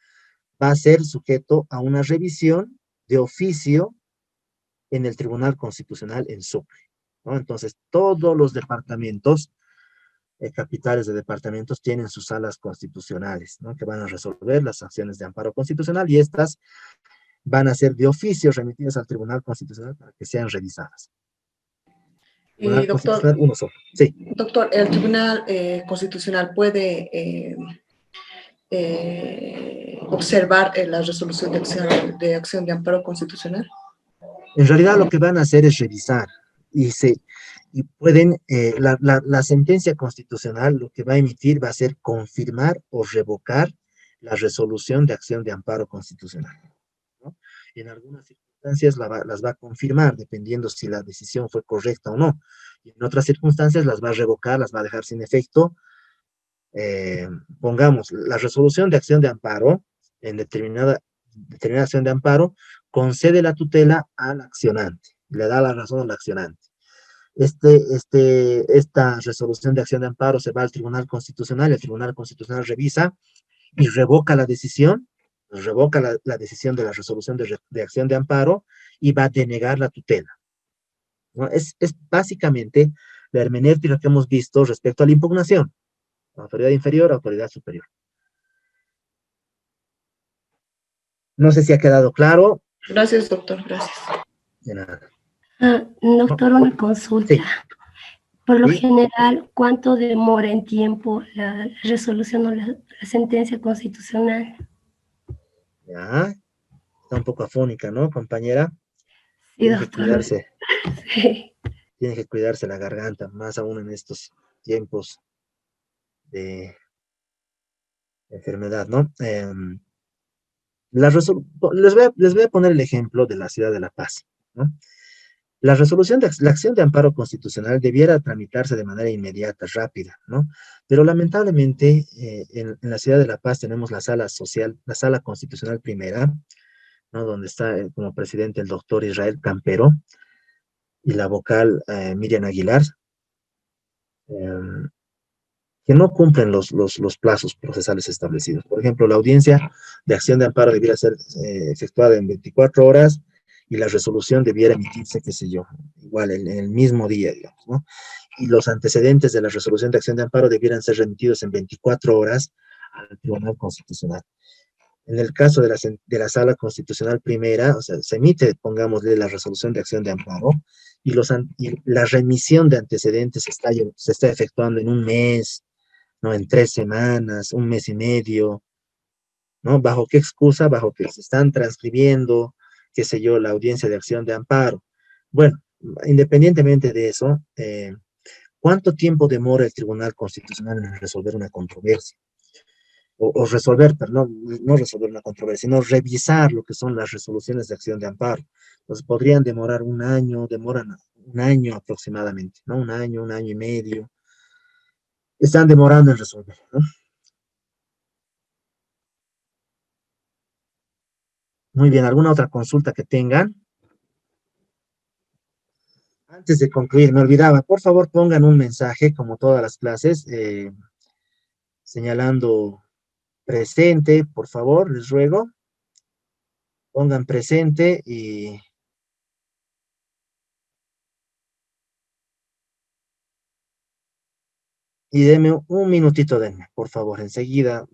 va a ser sujeto a una revisión de oficio en el Tribunal Constitucional en Sucre, ¿no? Entonces, todos los departamentos, capitales de departamentos, tienen sus salas constitucionales, ¿no? Que van a resolver las acciones de amparo constitucional y estas van a ser de oficio remitidas al Tribunal Constitucional para que sean revisadas. Y Tribunal Constitucional, uno solo. Sí. doctor, ¿el Tribunal Constitucional puede observar la resolución de acción de amparo constitucional? En realidad lo que van a hacer es revisar y pueden, la sentencia constitucional lo que va a emitir va a ser confirmar o revocar la resolución de acción de amparo constitucional, ¿no? En algunas circunstancias las va a confirmar, dependiendo si la decisión fue correcta o no. Y en otras circunstancias las va a revocar, las va a dejar sin efecto. Pongamos, la resolución de acción de amparo, en determinada acción de amparo, concede la tutela al accionante, le da la razón al accionante. Esta resolución de acción de amparo se va al Tribunal Constitucional, el Tribunal Constitucional revisa y revoca la decisión, revoca la decisión de la resolución de acción de amparo y va a denegar la tutela, ¿no? Es básicamente la hermenéutica que hemos visto respecto a la impugnación. Autoridad inferior, autoridad superior. No sé si ha quedado claro. Gracias, doctor, gracias. De nada. Doctor, una consulta. Sí. Por lo ¿Sí? general, ¿cuánto demora en tiempo la resolución o la sentencia constitucional? Ya. Está un poco afónica, ¿no, compañera? Sí, Tiene que doctor. cuidarse, Sí. tiene que cuidarse la garganta, más aún en estos tiempos de enfermedad, ¿no? Les voy a poner el ejemplo de la ciudad de La Paz, ¿no? La acción de amparo constitucional debiera tramitarse de manera inmediata, rápida, ¿no? Pero lamentablemente en la ciudad de La Paz tenemos la sala social, la sala constitucional primera, ¿no? Donde está como presidente el doctor Israel Campero y la vocal Miriam Aguilar, eh, que no cumplen los plazos procesales establecidos. Por ejemplo, la audiencia de acción de amparo debiera ser efectuada en 24 horas y la resolución debiera emitirse, qué sé yo, igual en el mismo día, digamos, ¿no? Y los antecedentes de la resolución de acción de amparo debieran ser remitidos en 24 horas al Tribunal Constitucional. En el caso de la Sala Constitucional Primera, o sea, se emite, pongámosle, la resolución de acción de amparo y la remisión de antecedentes se está efectuando en un mes, ¿no? En 3 semanas, un mes y medio, ¿no? ¿Bajo qué excusa? Bajo que se están transcribiendo, qué sé yo, la audiencia de acción de amparo. Bueno, independientemente de eso, ¿cuánto tiempo demora el Tribunal Constitucional en resolver una controversia? O resolver, perdón, no resolver una controversia, sino revisar lo que son las resoluciones de acción de amparo. Entonces podrían demorar un año, demoran un año aproximadamente, ¿no? Un año y medio. Están demorando en resolver, ¿no? Muy bien, ¿alguna otra consulta que tengan? Antes de concluir, me olvidaba, por favor pongan un mensaje, como todas las clases, señalando presente, por favor, les ruego. Pongan presente y denme un minutito, denme, por favor, enseguida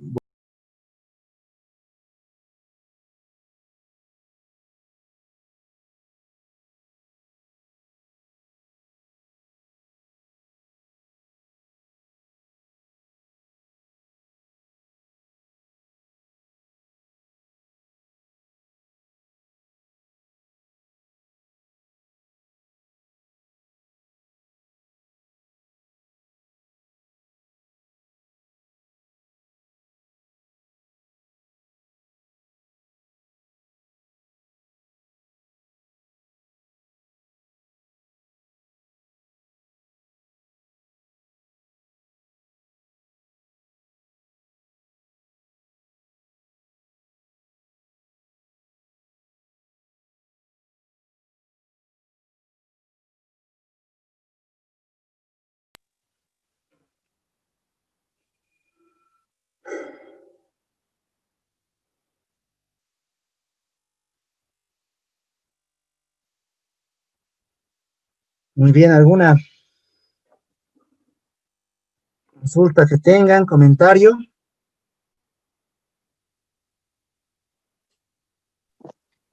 Muy bien, ¿alguna consulta que tengan, comentario?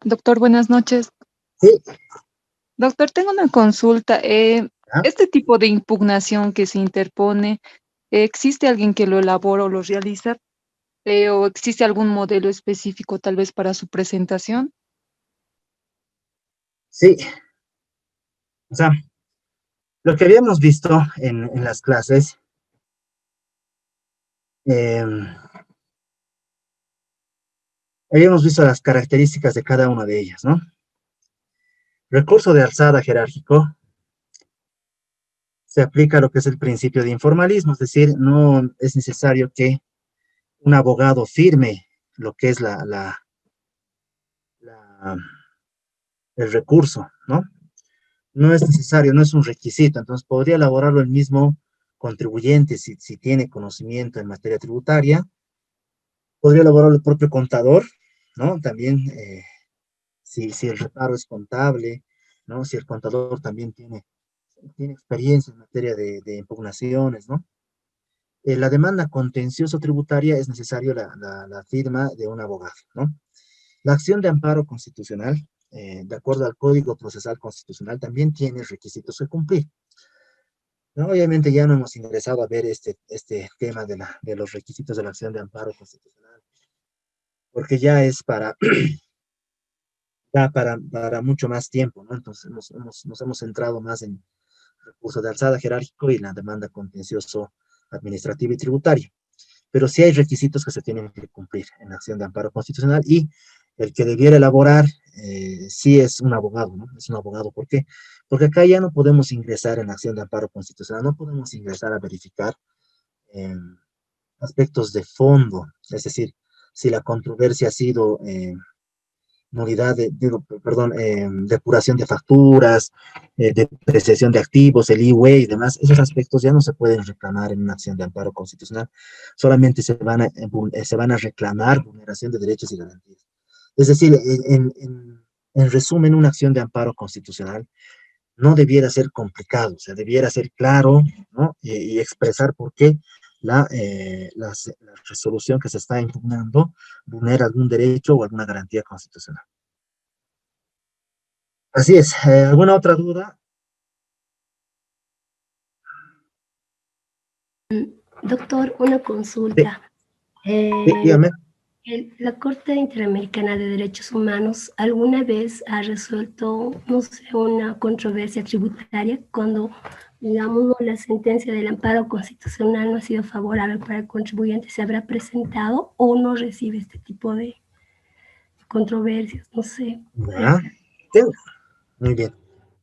Doctor, buenas noches. Sí. Doctor, tengo una consulta. ¿Ya? Este tipo de impugnación que se interpone, ¿existe alguien que lo elabora o lo realiza? ¿O existe algún modelo específico tal vez para su presentación? Sí, o sea, lo que habíamos visto en las clases, eh, habíamos visto las características de cada una de ellas, ¿no? Recurso de alzada jerárquico se aplica a lo que es el principio de informalismo, es decir, no es necesario que un abogado firme lo que es la- el recurso, ¿no? No es necesario, no es un requisito, entonces podría elaborarlo el mismo contribuyente si tiene conocimiento en materia tributaria, podría elaborarlo el propio contador, ¿no? También si el reparo es contable, ¿no? Si el contador también tiene experiencia en materia de impugnaciones, ¿no? La demanda contencioso tributaria es necesario la firma de un abogado, ¿no? La acción de amparo constitucional, de acuerdo al Código Procesal Constitucional, también tiene requisitos que cumplir, ¿no? Obviamente ya no hemos ingresado a ver este tema de los requisitos de la acción de amparo constitucional, porque ya es para mucho más tiempo, ¿no? Entonces nos hemos centrado más en recurso de alzada jerárquico y la demanda contencioso administrativa y tributaria. Pero sí hay requisitos que se tienen que cumplir en la acción de amparo constitucional y el que debiera elaborar sí es un abogado, ¿no? Es un abogado. ¿Por qué? Porque acá ya no podemos ingresar en la acción de amparo constitucional, no podemos ingresar a verificar eh, aspectos de fondo, es decir, si la controversia ha sido nulidad perdón, depuración de facturas, depreciación de activos, el IUE y demás, esos aspectos ya no se pueden reclamar en una acción de amparo constitucional, solamente se van a reclamar vulneración de derechos y garantías. Es decir, en resumen, una acción de amparo constitucional no debiera ser complicado, o sea, debiera ser claro, ¿no? Y expresar por qué la resolución que se está impugnando vulnera algún derecho o alguna garantía constitucional. Así es. ¿Alguna otra duda? Doctor, una Sí, consulta. sí, Eh, dígame. La Corte Interamericana de Derechos Humanos alguna vez ha resuelto, no sé, una controversia tributaria cuando, digamos, no, la sentencia del amparo constitucional no ha sido favorable para el contribuyente, ¿se habrá presentado o no recibe este tipo de controversias? No sé. Ya. Tengo- Muy bien.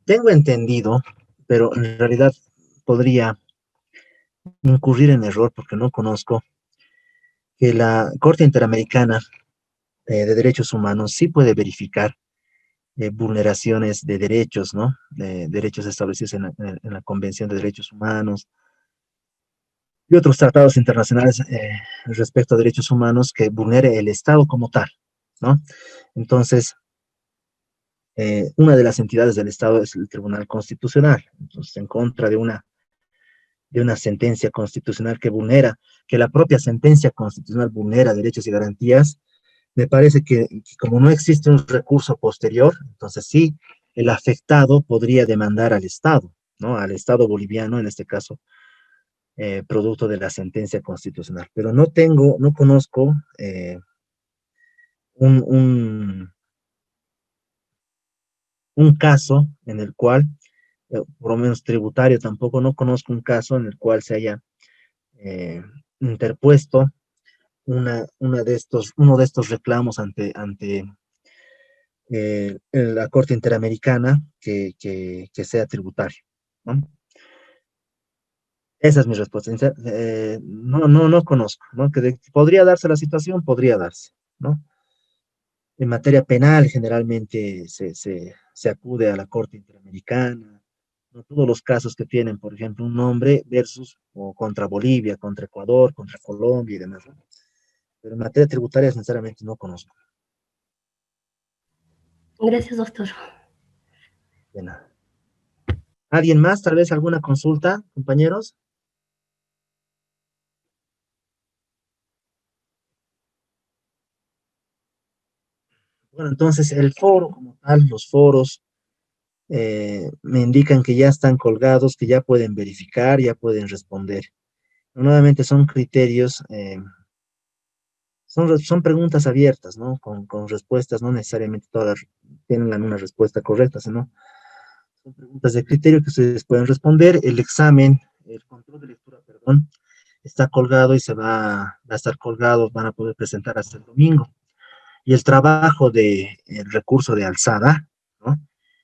Tengo entendido, pero en realidad podría incurrir en error porque no conozco que la Corte Interamericana de Derechos Humanos sí puede verificar vulneraciones de derechos, ¿no? De derechos establecidos en la Convención de Derechos Humanos y otros tratados internacionales respecto a derechos humanos que vulnere el Estado como tal, ¿no? Entonces, una de las entidades del Estado es el Tribunal Constitucional. Entonces, en contra de una sentencia constitucional que la propia sentencia constitucional vulnera derechos y garantías, me parece que como no existe un recurso posterior, entonces sí, el afectado podría demandar al Estado, ¿no? Al Estado boliviano, en este caso, producto de la sentencia constitucional. Pero no conozco un, un, un caso en el cual, por lo menos tributario, tampoco no conozco un caso en el cual se haya eh, interpuesto uno de estos reclamos ante la Corte Interamericana que sea tributario, ¿no? Esa es mi respuesta. No conozco, ¿no? Podría darse la situación, podría darse, ¿no? En materia penal, generalmente se acude a la Corte Interamericana, no todos los casos que tienen, por ejemplo, un nombre versus o contra Bolivia, contra Ecuador, contra Colombia y demás, ¿no? Pero en materia tributaria, sinceramente, no conozco. Gracias, doctor. De nada. ¿Alguien más? Tal vez alguna consulta, compañeros. Bueno, entonces el foro como tal, los foros me indican que ya están colgados, que ya pueden verificar, ya pueden responder. Nuevamente son criterios, son preguntas abiertas, ¿no? Con respuestas, no necesariamente todas tienen una respuesta correcta, sino son preguntas de criterio que ustedes pueden responder. El examen, el control de lectura, perdón, está colgado y va a estar colgado, van a poder presentar hasta el domingo. Y el trabajo de el recurso de alzada, ¿no?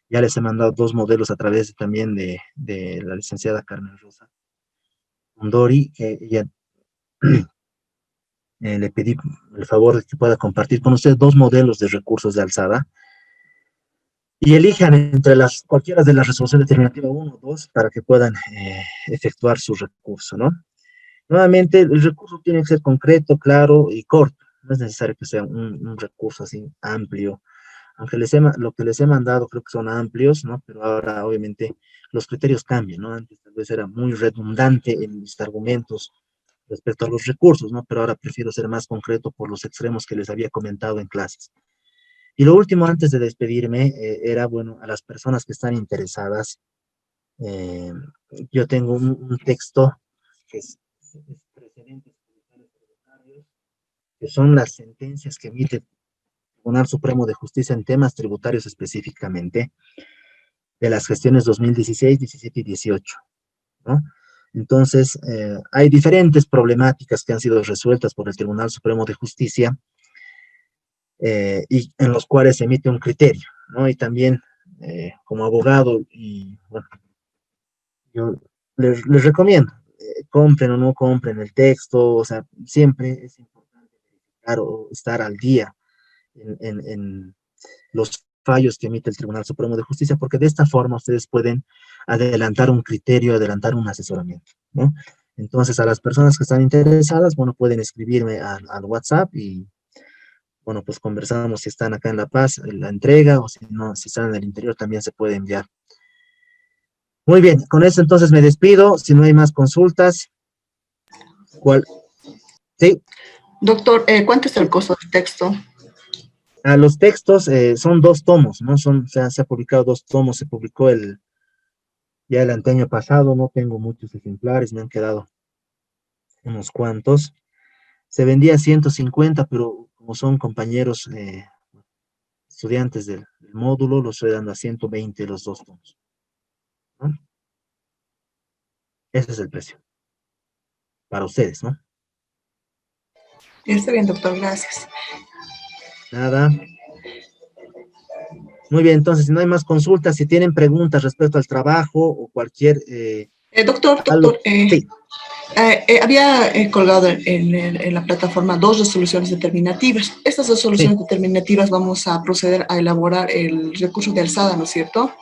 Ya les he mandado 2 modelos a través también de la licenciada Carmen Rosa Mondori, que ella le pedí el favor de que pueda compartir con ustedes 2 modelos de recursos de alzada y elijan entre cualquiera de las resoluciones determinativa 1 o 2 para que puedan efectuar su recurso, ¿no? Nuevamente, el recurso tiene que ser concreto, claro y corto. No es necesario que sea un recurso así amplio. Aunque lo que les he mandado creo que son amplios, ¿no? Pero ahora obviamente los criterios cambian, ¿no? Antes tal vez era muy redundante en mis argumentos respecto a los recursos, ¿no? Pero ahora prefiero ser más concreto por los extremos que les había comentado en clases. Y lo último, antes de despedirme, era, bueno, a las personas que están interesadas, eh, yo tengo un texto que es precedentes tributarios, que son las sentencias que emite el Tribunal Supremo de Justicia en temas tributarios específicamente, de las gestiones 2016, 17 y 18, ¿no? Entonces, hay diferentes problemáticas que han sido resueltas por el Tribunal Supremo de Justicia y en los cuales se emite un criterio, ¿no? Y también, como abogado, y bueno, yo les recomiendo, compren o no compren el texto, o sea, siempre es importante verificar o estar al día en los fallos que emite el Tribunal Supremo de Justicia, porque de esta forma ustedes pueden adelantar un criterio, adelantar un asesoramiento, ¿no? Entonces, a las personas que están interesadas, bueno, pueden escribirme al WhatsApp y, bueno, pues conversamos si están acá en La Paz, la entrega, o si no, si están en el interior, también se puede enviar. Muy bien, con eso entonces me despido. Si no hay más consultas, ¿cuál? Sí. Doctor, ¿cuánto es el costo del texto? A los textos son 2 tomos, ¿no? Se ha publicado 2 tomos, se publicó ya el año pasado, no tengo muchos ejemplares, me han quedado unos cuantos. Se vendía a 150, pero como son compañeros estudiantes del módulo, los estoy dando a 120 los 2 tomos, ¿no? Ese es el precio para ustedes, ¿no? Está bien, doctor, gracias. Nada. Muy bien, entonces, si no hay más consultas, si tienen preguntas respecto al trabajo o cualquier... Doctor, algo, sí. Había colgado en la plataforma 2 resoluciones determinativas. Estas resoluciones Sí. determinativas vamos a proceder a elaborar el recurso de alzada, ¿no es cierto?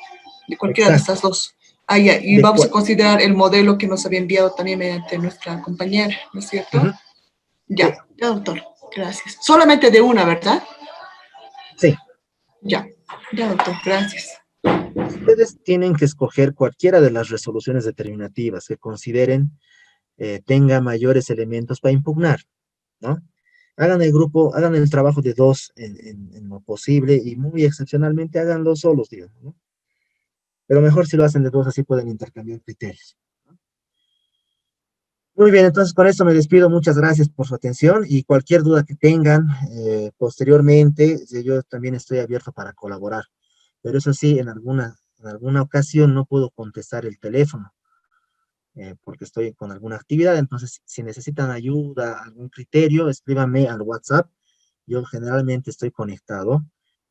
De cualquiera Exacto. de estas 2. Ya, y vamos a considerar el modelo que nos había enviado también mediante nuestra compañera, ¿no es cierto? Ya, ya, doctor, gracias. Solamente de una, ¿verdad? Sí. Ya, doctor, gracias. Ustedes tienen que escoger cualquiera de las resoluciones determinativas que consideren tenga mayores elementos para impugnar, ¿no? Hagan el trabajo de 2 en lo posible y muy excepcionalmente háganlo solos, digamos, ¿no? Pero mejor si lo hacen de 2, así pueden intercambiar criterios. Muy bien, entonces con esto me despido. Muchas gracias por su atención y cualquier duda que tengan posteriormente, yo también estoy abierto para colaborar. Pero eso sí, en alguna ocasión no puedo contestar el teléfono porque estoy con alguna actividad. Entonces, si necesitan ayuda, algún criterio, escríbanme al WhatsApp. Yo generalmente estoy conectado,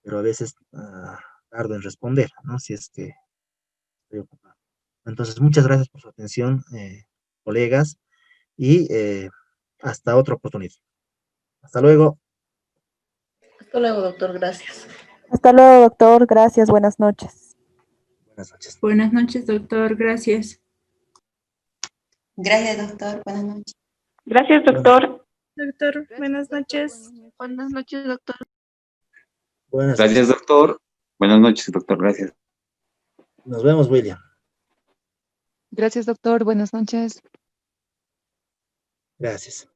pero a veces tardo en responder, ¿no? Si es que estoy ocupado. Entonces, muchas gracias por su atención, colegas, y hasta otra oportunidad. Hasta luego. Hasta luego, doctor, gracias. Hasta luego, doctor. Gracias. Buenas noches. Buenas noches. Buenas noches, doctor. Gracias. Gracias, doctor. Buenas noches. Gracias, doctor. Doctor, buenas noches. Buenas noches, doctor. Buenas Gracias, noches. doctor. Buenas noches, doctor. Gracias. Nos vemos, William. Gracias, doctor. Buenas noches. Gracias.